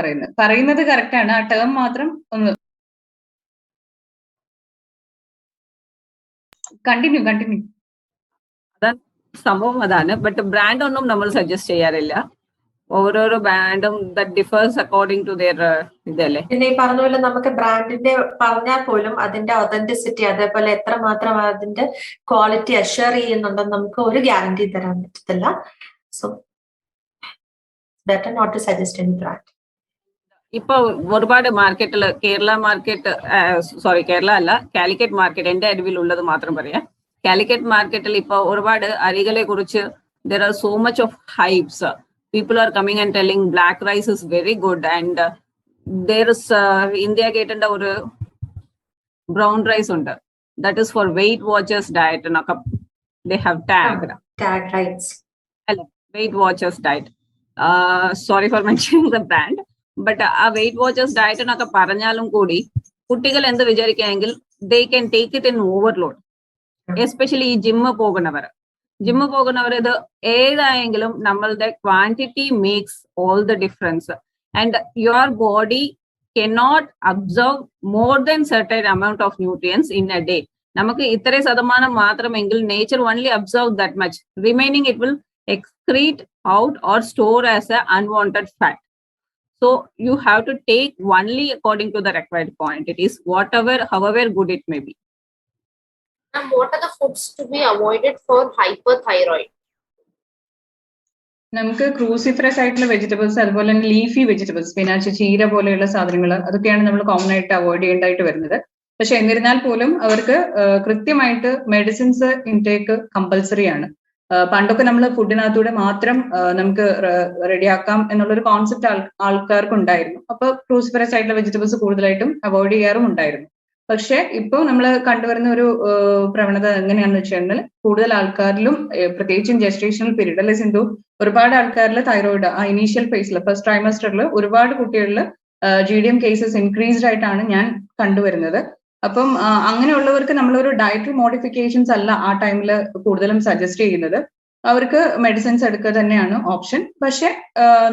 പറയുന്നത് correct ആണ്. ആ ടേം മാത്രം ഒന്ന് കണ്ടിന്യൂ. അതാണ് സംഭവം, അതാണ്. ബട്ട് ബ്രാൻഡ് ഒന്നും നമ്മൾ സജസ്റ്റ് ചെയ്യാറില്ല. ഓരോരോ ബ്രാൻഡും that differs according to their ഇതല്ലേ. പിന്നെ ഈ പറഞ്ഞ പോലെ നമുക്ക് ബ്രാൻഡിന്റെ പറഞ്ഞാൽ പോലും അതിന്റെ ഒതന്റിസിറ്റി, അതേപോലെ എത്രമാത്രം അതിന്റെ ക്വാളിറ്റി അഷ്വർ ചെയ്യുന്നുണ്ടെന്ന് നമുക്ക് ഒരു ഗ്യാരണ്ടി തരാൻ പറ്റത്തില്ല. So better not to suggest any brand. ഇപ്പൊ ഒരുപാട് മാർക്കറ്റിൽ കേരള അല്ല, കാലിക്കറ്റ് മാർക്കറ്റ് എന്റെ അറിവിലുള്ളത് മാത്രം പറയാം. കാലിക്കറ്റ് മാർക്കറ്റിൽ ഇപ്പൊ ഒരുപാട് അരികളെ കുറിച്ച് there are so much of hypes. People are coming and telling black rice is very good, and there is India Gate or brown rice under that is for Weight Watchers diet. They have tag rights. Weight Watchers diet. Sorry for mentioning the brand, but a Weight Watchers diet എന്നൊക്കെ പറഞ്ഞാലും കൂടി കുട്ടികൾ എന്ത് വിചാരിക്കുകയെങ്കിൽ they can take it in overload, especially ഈ gym പോകുന്നവർ ഇത് ഏതായെങ്കിലും നമ്മളുടെ quantity makes all the difference. And your body cannot absorb more than certain amount of nutrients in a day. നമുക്ക് ഇത്ര ശതമാനം മാത്രമെങ്കിൽ nature only observe that much. Remaining it will excrete out or store as a unwanted fat. So you have to take only according to the required quantities, however good it may be. And what are the foods to be avoided for hyperthyroid? നമുക്ക് cruciferous ആയിട്ടുള്ള vegetables, അതുപോലെ തന്നെ leafy vegetables, spinach, ചീര പോലെയുള്ള സാധനങ്ങൾ, അതൊക്കെയാണ് നമ്മൾ common ആയിട്ട് അവോയ്ഡ് ചെയ്യേണ്ടതായിട്ട് വരുന്നത്. പക്ഷെ എന്നിരുന്നാൽ പോലും അവർക്ക് കൃത്യമായിട്ട് മെഡിസിൻസ് ഇൻടേക്ക് കമ്പൽസറി ആണ്. പണ്ടൊക്കെ നമ്മൾ ഫുഡിനകത്തൂടെ മാത്രം നമുക്ക് റെഡിയാക്കാം എന്നുള്ളൊരു കോൺസെപ്റ്റ് ആൾക്കാർക്ക് ഉണ്ടായിരുന്നു. അപ്പൊ ക്രൂസിഫറസ് ആയിട്ടുള്ള വെജിറ്റബിൾസ് കൂടുതലായിട്ടും അവോയ്ഡ് ചെയ്യാറും ഉണ്ടായിരുന്നു. പക്ഷെ ഇപ്പോൾ നമ്മൾ കണ്ടുവരുന്ന ഒരു പ്രവണത എങ്ങനെയാണെന്ന് വെച്ചാൽ കൂടുതൽ ആൾക്കാരിലും, പ്രത്യേകിച്ചും ജെസ്റ്റേഷണൽ പീരീഡ് അല്ലെ സിന്ധു, ഒരുപാട് ആൾക്കാരിൽ തൈറോയിഡ് ആ ഇനീഷ്യൽ ഫേസിൽ ഫസ്റ്റ് ട്രൈമസ്റ്ററിൽ ഒരുപാട് കുട്ടികളിൽ GDM കേസസ് ഇൻക്രീസ്ഡ് ആയിട്ടാണ് ഞാൻ കണ്ടുവരുന്നത്. അപ്പം അങ്ങനെയുള്ളവർക്ക് നമ്മളൊരു ഡയറ്ററി മോഡിഫിക്കേഷൻസ് അല്ല ആ ടൈമിൽ കൂടുതലും സജസ്റ്റ് ചെയ്യുന്നത്. അവർക്ക് മെഡിസിൻസ് എടുക്കുക തന്നെയാണ് ഓപ്ഷൻ. പക്ഷെ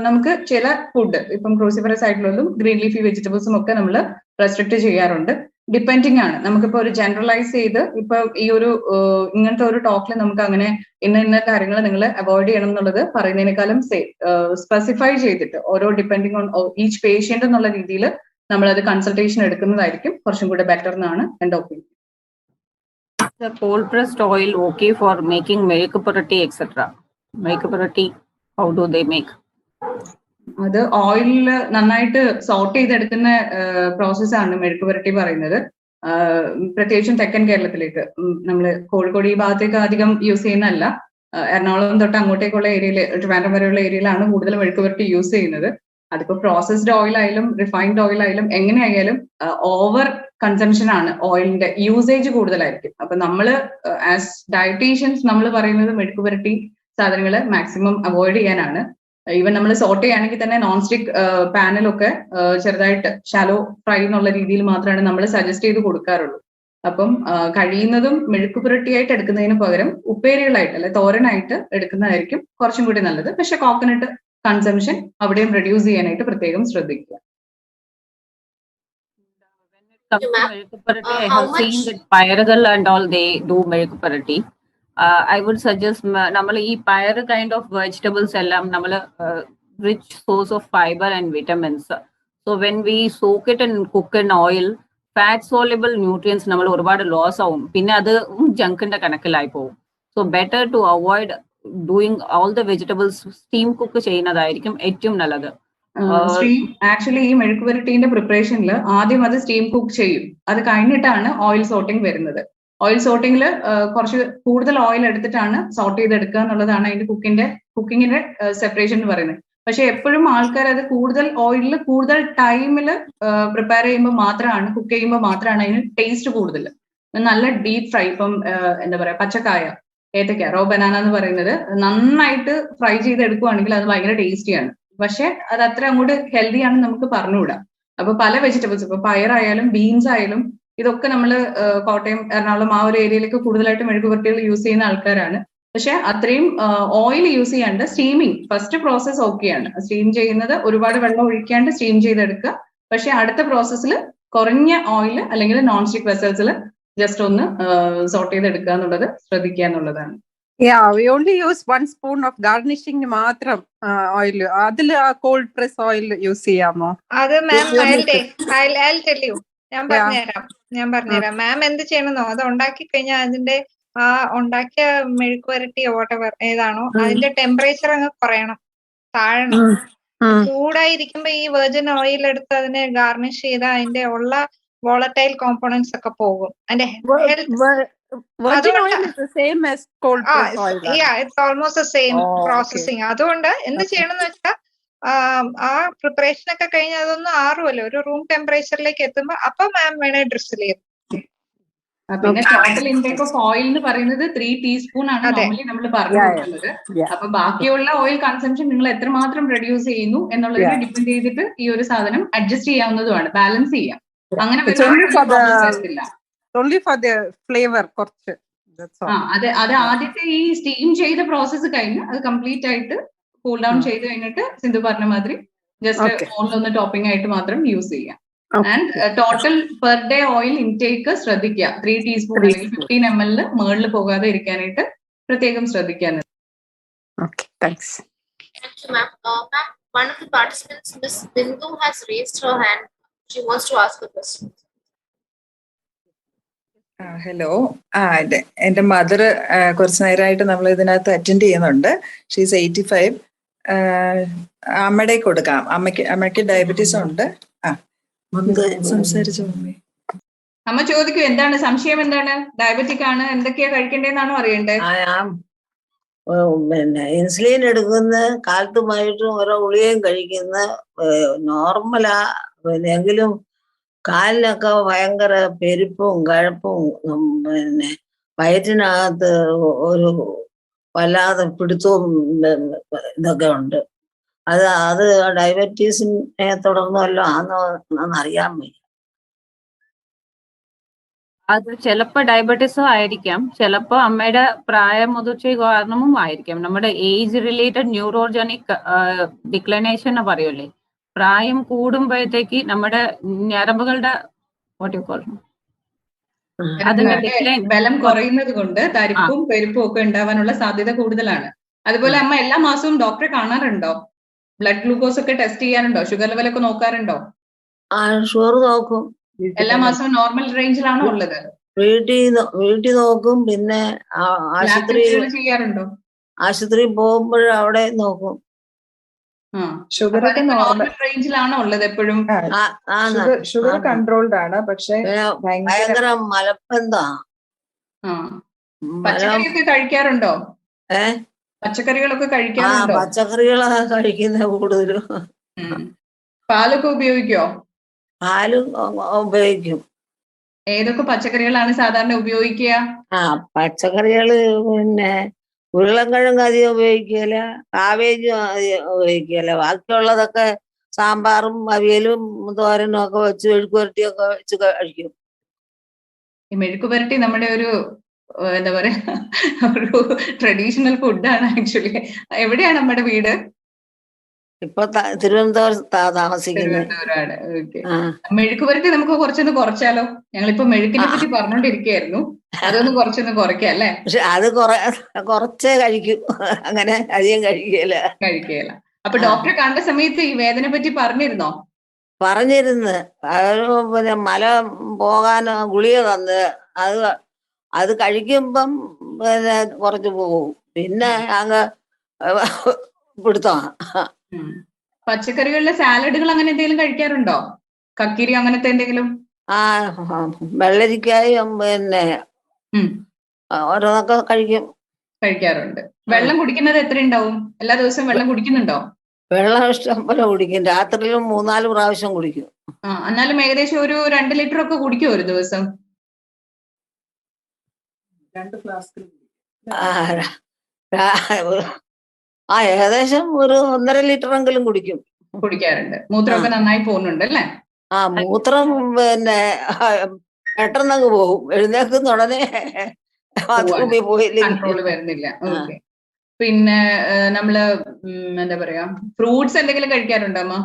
നമുക്ക് ചില ഫുഡ്, ഇപ്പം ക്രൂസിഫറസ് ആയിട്ടുള്ളതും ഗ്രീൻ ലീഫി വെജിറ്റബിൾസും ഒക്കെ നമ്മൾ റെസ്ട്രിക്ട് ചെയ്യാറുണ്ട്. ഡിപ്പെൻഡിങ് ആണ്. നമുക്കിപ്പോ ഒരു ജനറലൈസ് ചെയ്ത് ഇപ്പൊ ഈ ഒരു ഇങ്ങനത്തെ ഒരു ടോക്കിൽ നമുക്ക് അങ്ങനെ ഇന്ന കാര്യങ്ങൾ നിങ്ങൾ അവോയ്ഡ് ചെയ്യണം എന്നുള്ളത് പറയുന്നതിനേക്കാളും സ്പെസിഫൈ ചെയ്തിട്ട് ഓരോ ഡിപ്പെൻഡിങ് ഓൺ ഈച്ച് പേഷ്യന്റ് എന്നുള്ള രീതിയിൽ നമ്മളത് കൺസൾട്ടേഷൻ എടുക്കുന്നതായിരിക്കും കുറച്ചും കൂടെ ബെറ്റർ എന്നാണ് എന്റെ opinion. The cold pressed oil okay for making milk purity etc. Milk purity, how do they make? അത് ഓയിലില് നന്നായിട്ട് സോർട്ട് ചെയ്തെടുക്കുന്ന പ്രോസസ്സാണ് മെഴുക്ക് പുരട്ടി പറയുന്നത്. പ്രത്യേകിച്ചും തെക്കൻ കേരളത്തിലേക്ക്, നമ്മള് കോഴിക്കോട് ഈ ഭാഗത്തേക്ക് അധികം യൂസ് ചെയ്യുന്നതല്ല. എറണാകുളം തൊട്ട് അങ്ങോട്ടേക്കുള്ള ഏരിയയിൽ, ട്രിവാൻഡ്രം വരെയുള്ള ഏരിയയിലാണ് കൂടുതൽ മെഴുക്ക് പുരട്ടി യൂസ് ചെയ്യുന്നത്. അതിപ്പോ പ്രോസസ്ഡ് ഓയിൽ ആയാലും റിഫൈൻഡ് ഓയിൽ ആയാലും എങ്ങനെയായാലും ഓവർ കൺസംഷൻ ആണ്, ഓയിലിന്റെ യൂസേജ് കൂടുതലായിരിക്കും. അപ്പൊ നമ്മള് ആസ് ഡയറ്റീഷ്യൻസ് നമ്മൾ പറയുന്നത് മെഴുക്ക് പുരട്ടി സാധനങ്ങൾ മാക്സിമം അവോയ്ഡ് ചെയ്യാനാണ്. ഈവൻ നമ്മൾ സോർട്ട് ചെയ്യുകയാണെങ്കിൽ തന്നെ നോൺ സ്റ്റിക് പാനിലൊക്കെ ചെറുതായിട്ട് ഷാലോ ഫ്രൈ എന്നുള്ള രീതിയിൽ മാത്രമാണ് നമ്മൾ സജസ്റ്റ് ചെയ്ത് കൊടുക്കാറുള്ളൂ. അപ്പം കഴിയുന്നതും മെഴുക്ക് പുരട്ടിയായിട്ട് എടുക്കുന്നതിന് പകരം ഉപ്പേരികളായിട്ട് അല്ലെ തോരനായിട്ട് എടുക്കുന്നതായിരിക്കും കുറച്ചും കൂടി നല്ലത്. പക്ഷെ കോക്കനട്ട് കൺസംഷൻ അവിടെയും റെഡ്യൂസ് ചെയ്യാനായിട്ട് പ്രത്യേകം ശ്രദ്ധിക്കുക. I have seen that Payaragal and all, they do milk purity. I would suggest നമ്മൾ ഈ പയർ കൈൻഡ് ഓഫ് വെജിറ്റബിൾസ് എല്ലാം നമ്മൾ rich source of fibre and vitamins. So when we soak it and cook in oil, fat soluble nutrients നമ്മൾ ഒരുപാട് loss ആവും. പിന്നെ അത് ജങ്കിന്റെ കണക്കിലായി പോകും. So better to avoid doing all the vegetables steam cook ചെയ്യുന്നതായിരിക്കും ഏറ്റവും നല്ലത്. ആക്ച്വലി ഈ മെഴുക്ക് പുരട്ടീന്റെ പ്രിപ്പറേഷനിൽ ആദ്യം അത് സ്റ്റീം കുക്ക് ചെയ്യും. അത് കഴിഞ്ഞിട്ടാണ് ഓയിൽ സോർട്ടിങ് വരുന്നത്. ഓയിൽ സോർട്ടിങ്ങിൽ കുറച്ച് കൂടുതൽ ഓയിൽ എടുത്തിട്ടാണ് സോർട്ട് ചെയ്തെടുക്കുക എന്നുള്ളതാണ് അതിന്റെ കുക്കിങ്ങിന്റെ സെപ്പറേഷൻ എന്ന് പറയുന്നത്. പക്ഷെ എപ്പോഴും ആൾക്കാർ അത് കൂടുതൽ ഓയിലിൽ കൂടുതൽ ടൈമിൽ പ്രിപ്പയർ ചെയ്യുമ്പോൾ മാത്രമാണ്, കുക്ക് ചെയ്യുമ്പോൾ മാത്രമാണ് അതിന് ടേസ്റ്റ് കൂടുതൽ. നല്ല ഡീപ്പ് ഫ്രൈ, ഇപ്പം എന്താ പറയാ, പച്ചക്കായ, ഏത്തക്ക, റോ ബനാന എന്ന് പറയുന്നത് നന്നായിട്ട് ഫ്രൈ ചെയ്തെടുക്കുകയാണെങ്കിൽ അത് ഭയങ്കര ടേസ്റ്റിയാണ്. പക്ഷെ അത് അത്ര അങ്ങോട്ട് ഹെൽത്തി ആണെന്ന് നമുക്ക് പറഞ്ഞുകൂടാ. അപ്പൊ പല വെജിറ്റബിൾസ്, ഇപ്പൊ പയറായാലും ബീൻസ് ആയാലും ഇതൊക്കെ നമ്മൾ കോട്ടയം, എറണാകുളം ആ ഒരു ഏരിയയിലേക്ക് കൂടുതലായിട്ട് മെഴുക്ക് പുരട്ടികൾ യൂസ് ചെയ്യുന്ന ആൾക്കാരാണ്. പക്ഷെ അത്രയും ഓയിൽ യൂസ് ചെയ്യാണ്ട് സ്റ്റീമിങ് ഫസ്റ്റ് പ്രോസസ് ഓക്കെയാണ്. സ്റ്റീം ചെയ്യുന്നത് ഒരുപാട് വെള്ളം ഒഴിക്കാണ്ട് സ്റ്റീം ചെയ്തെടുക്കുക. പക്ഷെ അടുത്ത പ്രോസസ്സിൽ കുറഞ്ഞ ഓയിൽ അല്ലെങ്കിൽ നോൺ സ്റ്റിക് വെസൽസിൽ ജസ്റ്റ് ഒന്ന് സോർട്ട് ചെയ്തെടുക്കുക എന്നുള്ളത് ശ്രദ്ധിക്കുക എന്നുള്ളതാണ്. Yeah, we only use 1 spoon of garnishing മാത്രം oil. അതിൽ cold press oil use ചെയ്യാമോ? അത് മാം I'll tell you. ഞാൻ പറഞ്ഞുതരാം. മാം എന്ത് ചെയ്യണമെന്നോ, അത് ഉണ്ടാക്കി കഴിഞ്ഞാൽ അതിന്റെ ആ ഉണ്ടാക്കിയ മെഴുക്കുവരട്ടിയോ whatever ഏതാണോ അതിന്റെ ടെമ്പറേച്ചർ അങ്ങ് കുറയണം, താഴണം. ചൂടായിരിക്കുമ്പോ ഈ വെർജിൻ ഓയിൽ എടുത്ത് അതിനെ ഗാർണിഷ് ചെയ്ത അതിന്റെ ഉള്ള വോളറ്റൈൽ കോമ്പോണന്റ്സ് ഒക്കെ പോകും. അതിന്റെ Virgin oil is the same as cold press oil. Yeah, it's almost the same processing. അതുകൊണ്ട് എന്ത് ചെയ്യണമെന്ന് വെച്ചാൽ ആ പ്രിപ്പറേഷൻ ഒക്കെ കഴിഞ്ഞ് അതൊന്ന് ആറുമല്ലോ, ഒരു റൂം ടെമ്പറേച്ചറിലേക്ക് എത്തുമ്പോ അപ്പൊ മാം വേണേ ഡ്രിസിൽ ചെയ്യും. പിന്നെ ടോട്ടൽ ഇൻടേക്ക് ഓഫ് ഓയിൽ എന്ന് പറയുന്നത് 3 ടീസ്പൂൺ ആണ് നോർമലി നമ്മൾ പറഞ്ഞു കൊടുക്കുന്നത്. അപ്പൊ ബാക്കിയുള്ള ഓയിൽ കൺസംഷൻ നിങ്ങൾ എത്രമാത്രം റെഡ്യൂസ് ചെയ്യുന്നു എന്നുള്ളതിനെ ഡിപ്പെൻഡ് ചെയ്തിട്ട് ഈ ഒരു സാധനം അഡ്ജസ്റ്റ് ചെയ്യാവുന്നതുമാണ്, ബാലൻസ് ചെയ്യാം. അങ്ങനെ വരുന്നില്ല. Only for the flavor കുറച്ച്. അത് ആദ്യത്തെ ഈ സ്റ്റീം ചെയ്ത പ്രോസസ്സ് കഴിഞ്ഞ് അത് കംപ്ലീറ്റ് ആയിട്ട് കൂൾ ഡൗൺ ചെയ്ത് കഴിഞ്ഞിട്ട് സിന്ധു പറഞ്ഞ മാതിരി ജസ്റ്റ് ഒന്ന് ടോപ്പിംഗ് ആയിട്ട് മാത്രം യൂസ് ചെയ്യാം. And total per day oil intake ശ്രദ്ധിക്കുക. 3 ടീസ്പൂൺ അല്ലെങ്കിൽ 15 ml മുകളിൽ പോകാതെ ഇരിക്കാനായിട്ട് പ്രത്യേകം ശ്രദ്ധിക്കാൻ. Okay, thanks. Thank you, ma'am. Ma'am, one of the participants, Ms. Bindu, has raised her hand. She wants to ask a question. Hello, എൻ്റെ mother കുറച്ച് നേരമായിട്ട് നമ്മൾ ഇതിനകത്ത് അറ്റൻഡ് ചെയ്യുന്നുണ്ട്. ഷീസ് 85. അമ്മയുടെ കൊടുക്കാം. അമ്മയ്ക്ക് ഡയബറ്റീസ് ഉണ്ട്. സംസാരിച്ചു അമ്മ ചോദിക്കൂ, എന്താണ് സംശയം? എന്താണ്? ഡയബറ്റിക് ആണ്, എന്തൊക്കെയാ കഴിക്കേണ്ടതെന്നാണോ അറിയണ്ടേ? പിന്നെ ഇൻസുലിൻ എടുക്കുന്ന, കാലത്തുമായിട്ടും ഓരോ ഗുളികയും കഴിക്കുന്ന, നോർമലാ. പിന്നെ എങ്കിലും കാലിനൊക്കെ ഭയങ്കര പെരുപ്പും കഴപ്പും, പിന്നെ വയറ്റിനകത്ത് ഒരു വല്ലാതെ പിടുത്തവും ഇതൊക്കെ ഉണ്ട്. അത് ഡയബറ്റീസിനെ തുടർന്നല്ലോ ആണെന്ന് അറിയാൻ വയ്യ. അത് ചിലപ്പോൾ ഡയബറ്റീസും ആയിരിക്കാം, ചിലപ്പോൾ അമ്മയുടെ പ്രായമുതിർച്ച കാരണവും ആയിരിക്കാം. നമ്മുടെ ഏജ് റിലേറ്റഡ് ന്യൂറോജനിക് ഡിക്ലൈനേഷൻ പറയൂലേ, പ്രായം കൂടുമ്പോഴത്തേക്ക് നമ്മുടെ ഞരമ്പുകളുടെ ബലം കുറയുന്നത് കൊണ്ട് തരിപ്പും പെരുപ്പും ഒക്കെ ഉണ്ടാവാനുള്ള സാധ്യത കൂടുതലാണ്. അതുപോലെ അമ്മ എല്ലാ മാസവും ഡോക്ടറെ കാണാറുണ്ടോ? ബ്ലഡ് ഗ്ലൂക്കോസ് ഒക്കെ ടെസ്റ്റ് ചെയ്യാറുണ്ടോ? ഷുഗർ ലെവൽ ഒക്കെ നോക്കാറുണ്ടോ? ഷുഗർ നോക്കും. എല്ലാ മാസവും നോർമൽ റേഞ്ചിലാണോ ഉള്ളത്? വീട്ടിൽ നോക്കും. പിന്നെ ചെയ്യാറുണ്ടോ? ആശുപത്രി പോകുമ്പോൾ അവിടെ നോക്കും. ഷുഗർ ഒക്കെ നോർമൽ റേഞ്ചിലാണോ ഉള്ളത് എപ്പോഴും? ഷുഗർ കൺട്രോൾഡ് ആണ്, പക്ഷെ ഭയങ്കര മലപ്പന്താ. പച്ചക്കറിയൊക്കെ കഴിക്കാറുണ്ടോ? പച്ചക്കറികളൊക്കെ കഴിക്കാറുണ്ടോ? പച്ചക്കറികളാണ് കഴിക്കുന്ന കൂടുതലും. പാലൊക്കെ ഉപയോഗിക്കോ? പാലും ഉപയോഗിക്കും. ഏതൊക്കെ പച്ചക്കറികളാണ് സാധാരണ ഉപയോഗിക്കുക? പച്ചക്കറികള് പിന്നെ ഉരുളൻകിഴങ്ങ് അധികം ഉപയോഗിക്കുകയില്ല, കാവേജും അധികം ഉപയോഗിക്കുകയില്ല. ബാക്കിയുള്ളതൊക്കെ സാമ്പാറും അവിയലും തോരനും ഒക്കെ വെച്ച് മെഴുക്കുവരട്ടിയൊക്കെ വെച്ച് കഴിക്കും. ഈ മെഴുക്കുവരട്ടി നമ്മുടെ ഒരു എന്താ പറയാ, ഒരു ട്രഡീഷണൽ ഫുഡാണ് ആക്ച്വലി. എവിടെയാണ് നമ്മുടെ വീട്? ഇപ്പൊ തിരുവനന്തപുരത്താ താമസിക്കുന്നത്. മെഴുക്കുവരട്ടി നമുക്ക് കുറച്ചൊന്ന് കുറച്ചാലോ? ഞങ്ങളിപ്പോ മെഴുക്കിനെ പറ്റി പറഞ്ഞോണ്ടിരിക്കുകയായിരുന്നു, അതൊന്ന് കുറച്ചൊന്ന് കുറയ്ക്കാം അല്ലേ? പക്ഷെ അത് കുറച്ചേ കഴിക്കൂ, അങ്ങനെ അധികം കഴിക്കുകയില്ല. അപ്പൊ ഡോക്ടറെ കണ്ട സമയത്ത് ഈ വേദന പറ്റി പറഞ്ഞിരുന്നോ? പറഞ്ഞിരുന്നു. പിന്നെ മല പോകാൻ ഗുളിക തന്ന് അത് കഴിക്കുമ്പം പിന്നെ കുറച്ച് പോകും, പിന്നെ അങ്ങ് പിടുത്തമാ. പച്ചക്കറികളിലെ സാലഡുകൾ അങ്ങനെ എന്തെങ്കിലും കഴിക്കാറുണ്ടോ? കക്കിരി അങ്ങനത്തെ എന്തെങ്കിലും? വെള്ളരിക്കായും പിന്നെ ഓരോന്നൊക്കെ കഴിക്കാറുണ്ട്. വെള്ളം കുടിക്കുന്നത് എത്ര ഉണ്ടാവും? എല്ലാ ദിവസവും വെള്ളം കുടിക്കുന്നുണ്ടോ? വെള്ളം ഇഷ്ടം പോലെ കുടിക്കും. രാത്രിയിലും 3-4 പ്രാവശ്യം കുടിക്കും. എന്നാലും ഏകദേശം ഒരു 2 ലിറ്റർ ഒക്കെ കുടിക്കുമോ ഒരു ദിവസം? 2 ഫ്ലാസ്ക് ഏകദേശം ഒരു 1.5 ലിറ്റർ എങ്കിലും കുടിക്കാറുണ്ട്. മൂത്രമൊക്കെ നന്നായി പോകുന്നുണ്ട് അല്ലേ? മൂത്രം പിന്നെ പെട്ടെന്നങ്ങ് പോകും. എഴുന്നേക്കുന്ന ഉടനെ ബാത്റൂമിൽ പോയില്ലെങ്കിൽ കൺട്രോൾ വരുന്നില്ല. ഓക്കെ. പിന്നെ നമ്മള് എന്താ പറയാ, ഫ്രൂട്ട്സ് എന്തെങ്കിലും കഴിക്കാറുണ്ടോ അമ്മ?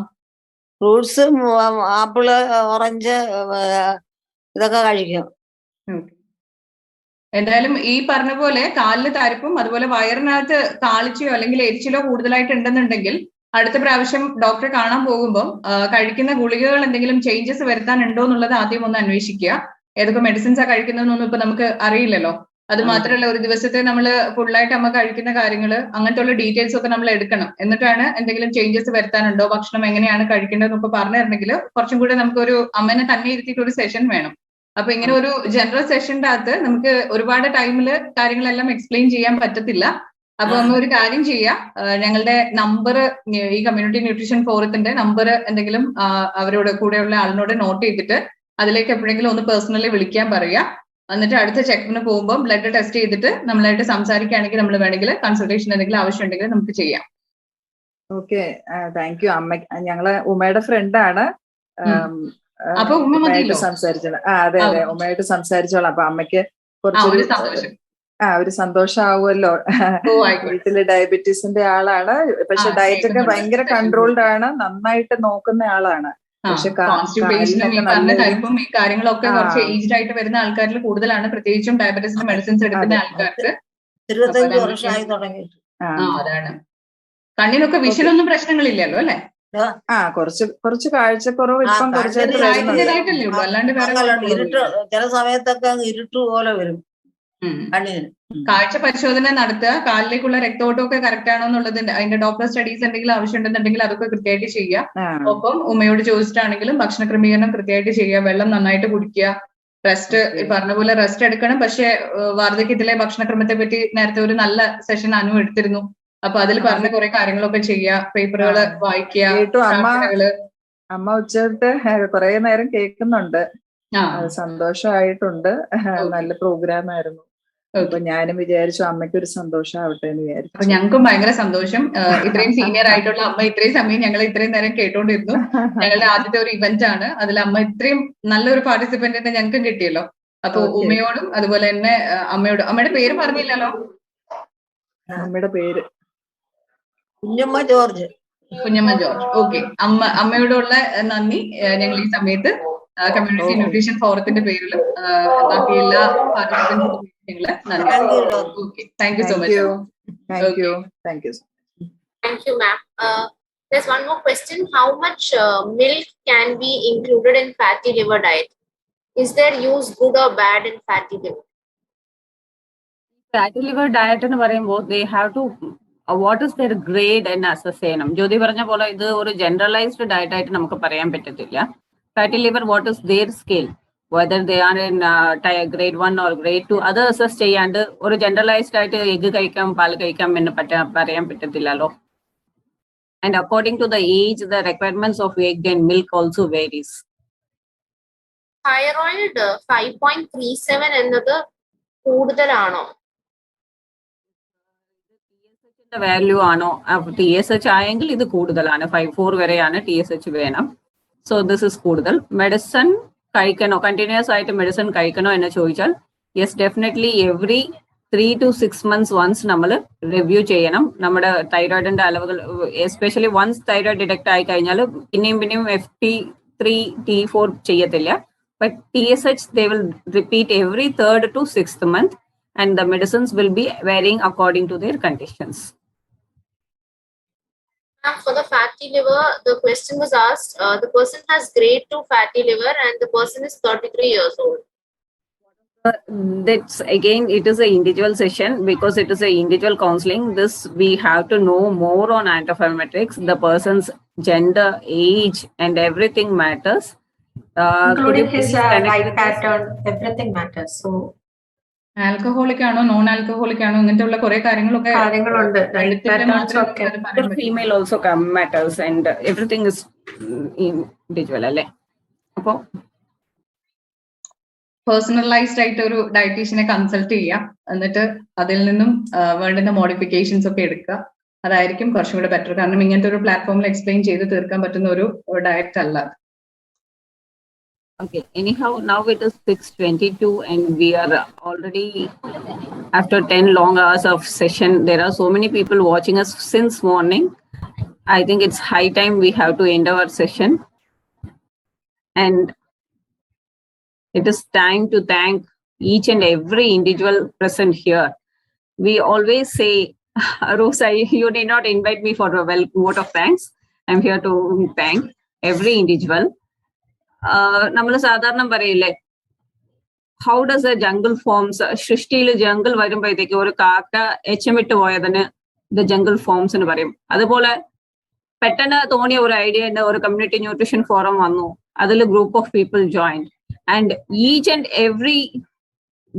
ഫ്രൂട്ട്സ്, ആപ്പിള്, ഓറഞ്ച് ഇതൊക്കെ കഴിക്കും. എന്തായാലും ഈ പറഞ്ഞ പോലെ കാലില് തരിപ്പും അതുപോലെ വയറിനകത്ത് കാളിച്ചയോ അല്ലെങ്കിൽ എരിച്ചിലോ കൂടുതലായിട്ട് ഉണ്ടെന്നുണ്ടെങ്കിൽ അടുത്ത പ്രാവശ്യം ഡോക്ടറെ കാണാൻ പോകുമ്പോൾ കഴിക്കുന്ന ഗുളികകൾ എന്തെങ്കിലും ചേഞ്ചസ് വരുത്താനുണ്ടോ എന്നുള്ളത് ആദ്യം ഒന്ന് അന്വേഷിക്കുക. ഏതൊക്കെ മെഡിസിൻസാ കഴിക്കുന്നതെന്നൊന്നും ഇപ്പൊ നമുക്ക് അറിയില്ലല്ലോ. അത് മാത്രമല്ല, ഒരു ദിവസത്തെ നമ്മൾ ഫുള്ളായിട്ട് അമ്മ കഴിക്കുന്ന കാര്യങ്ങള് അങ്ങനത്തെ ഉള്ള ഡീറ്റെയിൽസ് ഒക്കെ നമ്മൾ എടുക്കണം. എന്നിട്ടാണ് എന്തെങ്കിലും ചേഞ്ചസ് വരുത്താനുണ്ടോ, ഭക്ഷണം എങ്ങനെയാണ് കഴിക്കേണ്ടതെന്നൊക്കെ പറഞ്ഞു തരണമെങ്കിൽ കുറച്ചും കൂടെ നമുക്കൊരു അമ്മനെ തന്നെ ഇരുത്തിയിട്ട് ഒരു സെഷൻ വേണം. അപ്പൊ ഇങ്ങനെ ഒരു ജനറൽ സെഷന്റെ അകത്ത് നമുക്ക് ഒരുപാട് ടൈമിൽ കാര്യങ്ങളെല്ലാം എക്സ്പ്ലെയിൻ ചെയ്യാൻ പറ്റത്തില്ല. അപ്പൊ നമ്മൾ ഒരു കാര്യം ചെയ്യാം, ഞങ്ങളുടെ നമ്പർ, ഈ കമ്മ്യൂണിറ്റി ന്യൂട്രീഷൻ ഫോറത്തിന്റെ നമ്പർ എന്തെങ്കിലും അവരോട് കൂടെയുള്ള ആളിനോട് നോട്ട് ചെയ്തിട്ട് അതിലേക്ക് എപ്പോഴെങ്കിലും ഒന്ന് പേഴ്സണലി വിളിക്കാൻ പറയുക. എന്നിട്ട് അടുത്ത ചെക്കപ്പിന് പോകുമ്പോൾ ബ്ലഡ് ടെസ്റ്റ് ചെയ്തിട്ട് നമ്മളായിട്ട് സംസാരിക്കുകയാണെങ്കിൽ നമ്മൾ വേണമെങ്കിൽ കൺസൾട്ടേഷൻ എന്തെങ്കിലും ആവശ്യമുണ്ടെങ്കിൽ നമുക്ക് ചെയ്യാം. Okay, thank you. അമ്മ ഞങ്ങള് ഉമ്മയുടെ ഫ്രണ്ടാണ്. അപ്പൊ ഉമ്മ സംസാരിച്ചത്. അതെ അതെ, ഉമ്മയായിട്ട് സംസാരിച്ചോളാം. അപ്പൊ അമ്മയ്ക്ക് കുറച്ചൊരു ഒരു സന്തോഷമാവുമല്ലോ. വീട്ടില് ഡയബറ്റീസിന്റെ ആളാണ്, പക്ഷെ ഡയറ്റ് ഒക്കെ ഭയങ്കര കൺട്രോൾഡ് ആണ്, നന്നായിട്ട് നോക്കുന്ന ആളാണ്. പക്ഷെ ഈ കാര്യങ്ങളൊക്കെ കുറച്ച് ഏജ്ഡ് ആയിട്ട് വരുന്ന ആൾക്കാരിൽ കൂടുതലാണ്, പ്രത്യേകിച്ചും ഡയബറ്റീസിന്റെ മെഡിസിൻസ് എടുക്കുന്ന ആൾക്കാർക്ക്. 25 വർഷമായി തുടങ്ങിയിട്ട്. അതാണ്. കണ്ണിനൊക്കെ വിഷനൊന്നും പ്രശ്നങ്ങളില്ലല്ലോ അല്ലെ? കുറച്ച് കാഴ്ചക്കുറവ് ഇപ്പം കുറച്ചായിട്ട് വരുന്നുണ്ട്. അല്ലാണ്ട് വേറെ ചില സമയത്തൊക്കെ ഇരുട്ട് പോലെ വരും കണ്ണിന്. കാഴ്ച പരിശോധന നടത്തുക, കാലിലേക്കുള്ള രക്തോട്ടമൊക്കെ കറക്റ്റ് ആണോ എന്നുള്ളത് അതിന്റെ ഡോക്ടർ സ്റ്റഡീസ് എന്തെങ്കിലും ആവശ്യമുണ്ടെന്നുണ്ടെങ്കിൽ അതൊക്കെ കൃത്യമായിട്ട് ചെയ്യുക. ഒപ്പം ഉമ്മയോട് ചോദിച്ചിട്ടാണെങ്കിലും ഭക്ഷണ ക്രമീകരണം കൃത്യമായിട്ട് ചെയ്യുക, വെള്ളം നന്നായിട്ട് കുടിക്കുക, റെസ്റ്റ് പറഞ്ഞ പോലെ റെസ്റ്റ് എടുക്കണം. പക്ഷെ വാർദ്ധക്യത്തിലെ ഭക്ഷണക്രമത്തെ പറ്റി നേരത്തെ ഒരു നല്ല സെഷൻ അനു എടുത്തിരുന്നു. അപ്പൊ അതിൽ പറഞ്ഞ കുറെ കാര്യങ്ങളൊക്കെ ചെയ്യുക, പേപ്പറുകൾ വായിക്കുക. അമ്മ ഉച്ചത്തെ കുറെ നേരം കേൾക്കുന്നുണ്ട്, സന്തോഷമായിട്ടുണ്ട്. നല്ല പ്രോഗ്രാം ആയിരുന്നു. അപ്പൊ ഞാനും വിചാരിച്ചു അമ്മയ്ക്ക് ഒരു സന്തോഷം ആവട്ടെ എന്ന് വിചാരിച്ചു. അപ്പൊ ഞങ്ങൾക്കും ഭയങ്കര സന്തോഷം. ഇത്രയും സീനിയർ ആയിട്ടുള്ള അമ്മ ഇത്രയും സമയം ഞങ്ങൾ ഇത്രയും നേരം കേട്ടോണ്ടിരുന്നു. ഞങ്ങളുടെ ആദ്യത്തെ ഒരു ഇവന്റ് ആണ്, അതിൽ അമ്മ ഇത്രയും നല്ലൊരു പാർട്ടിസിപ്പന്റിനെ ഞങ്ങൾക്കും കിട്ടിയല്ലോ. അപ്പൊ ഉമ്മയോടും അതുപോലെ തന്നെ അമ്മയോടും. അമ്മയുടെ പേര് പറഞ്ഞില്ലല്ലോ? അമ്മയുടെ പേര് കുഞ്ഞമ്മ ജോർജ്. കുഞ്ഞമ്മ ജോർജ്. ഓക്കെ. അമ്മയോടുള്ള നന്ദി ഞങ്ങൾ ഈ സമയത്ത് കമ്മ്യൂണിറ്റി ന്യൂട്രീഷൻ ഫോറത്തിന്റെ പേരിലും ബാക്കി എല്ലാ പാർട്ടിസിപ്പൻസിനും ഞങ്ങള് നന്ദി. Okay, thank you so much. Thank you. Thank you. Thank you, ma'am. There's one more question. How much milk can be included in fatty liver diet? Is their use good or bad in fatty liver? Fatty liver diet എന്ന് പറയുമ്പോൾ they have to what is their grade and assess ചെയ്യണം. ജ്യോതി പറഞ്ഞ പോലെ ഇത് ഒരു generalised diet ആയിട്ട് നമുക്ക് പറയാൻ പറ്റത്തില്ല. Fatty liver, what is their scale? Whether they are in grade 1 or grade 2, അത് അസസ് ചെയ്യാണ്ട് ഒരു ജനറലൈസ്ഡ് ആയിട്ട് എഗ് കഴിക്കാം പാൽ കഴിക്കാം എന്ന് പറയാൻ പറ്റത്തില്ലല്ലോ. And according to the age, the requirements of egg and milk also varies. Thyroid 5.37 എന്നത് കൂടുതലാണോ? വാല്യൂ ആണോ? TSH ആയെങ്കിൽ ഇത് കൂടുതലാണ്, 5.4 വരെയാണ് TSH വേണം. സോ ദിസ് ഇസ് കൂടുതൽ. മെഡിസിൻ കഴിക്കണോ, കണ്ടിന്യൂസ് ആയിട്ട് മെഡിസിൻ കഴിക്കണോ എന്ന് ചോദിച്ചാൽ yes, definitely every 3 to 6 months once നമ്മൾ റിവ്യൂ ചെയ്യണം നമ്മുടെ തൈറോയിഡിന്റെ അളവുകൾ. എസ്പെഷ്യലി വൺസ് തൈറോയിഡ് ഡിറ്റക്ട് ആയി കഴിഞ്ഞാൽ പിന്നെയും FT3 T4 ചെയ്യത്തില്ല. But TSH they will repeat every 3rd to 6th month and the medicines will be varying according to their conditions. For the fatty liver, the question was asked, the person has grade 2 fatty liver and the person is 33 years old. That's again, it is an individual session because it is an individual counseling. This we have to know more on antiinflammatories. The person's gender, age, and everything matters. Including his life pattern, everything matters. So, alcoholic ആണോ non alcoholic ആണോ ഇങ്ങനത്തെ ഉള്ള കുറെ കാര്യങ്ങളുണ്ട്. Female also matters and everything is individual അല്ലേ. അപ്പോ personalised ആയിട്ട് ഒരു ഡയറ്റീഷ്യനെ കൺസൾട്ട് ചെയ്യാം, എന്നിട്ട് അതിൽ നിന്നും വേണ്ടുന്ന മോഡിഫിക്കേഷൻസ് ഒക്കെ എടുക്കുക. അതായിരിക്കും കുറച്ചും കൂടെ ബെറ്റർ. കാരണം ഇങ്ങനത്തെ ഒരു പ്ലാറ്റ്ഫോമിൽ എക്സ്പ്ലെയിൻ ചെയ്ത് തീർക്കാൻ പറ്റുന്ന ഒരു ഡയറ്റ് അല്ല. Okay, anyhow, now it is 6:22 and we are already after 10 long hours of session. There are so many people watching us since morning. I think it's high time we have to end our session. And it is time to thank each and every individual present here. We always say, Rosa, you did not invite me for a vote of thanks. I'm here to thank every individual. നമ്മൾ സാധാരണ പറയില്ലേ, how does A jungle forms, സൃഷ്ടിയിൽ jungle വരുമ്പോഴത്തേക്ക് ഒരു കാക്ക എച്ചമിട്ട് പോയതിന് the jungle forms എന്ന് പറയും. അതുപോലെ പെട്ടെന്ന് തോന്നിയ ഒരു ഐഡിയ ഉണ്ട്, ഒരു കമ്മ്യൂണിറ്റി ന്യൂട്രീഷൻ ഫോറം വന്നു, അതിൽ group of people join and each and every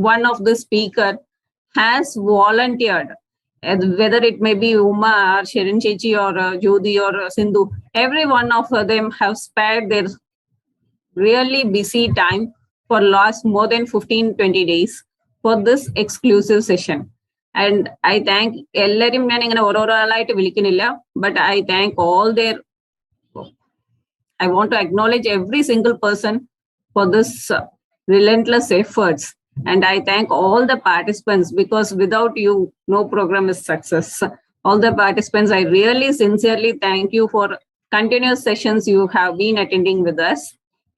one of the speaker has volunteered, whether it may be Uma or Sherin Chechi or Jyoti or Sindhu. Every one of them have spared their really busy time for last more than 15-20 days for this exclusive session. And I thank ellarum nan ingane ororalaayittu vilikkunilla, but I thank all their, I want to acknowledge every single person for this relentless efforts. And I thank all the participants, because without you, no program is success. All the participants, I really sincerely thank you for continuous sessions you have been attending with us.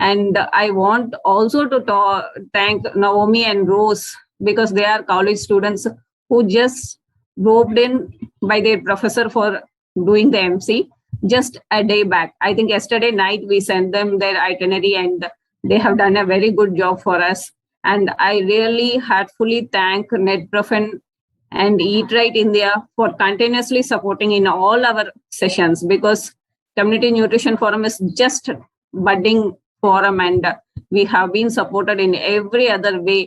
And I want also to thank Naomi and Rose, because they are college students who just roped in by their professor for doing the MC just a day back. I think yesterday night we sent them their itinerary and they have done a very good job for us. And I really heartfully thank NetProfen and Eat Right India for continuously supporting in all our sessions, because Community Nutrition Forum is just budding forum and we have been supported in every other way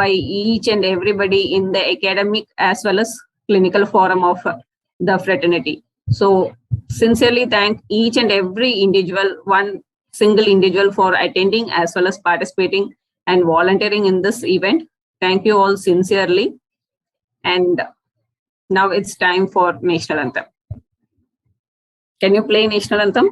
by each and everybody in the academic as well as clinical forum of the fraternity. So sincerely thank each and every individual, one single individual, for attending as well as participating and volunteering in this event. Thank you all sincerely. And now it's time for National Anthem. Can you play National Anthem?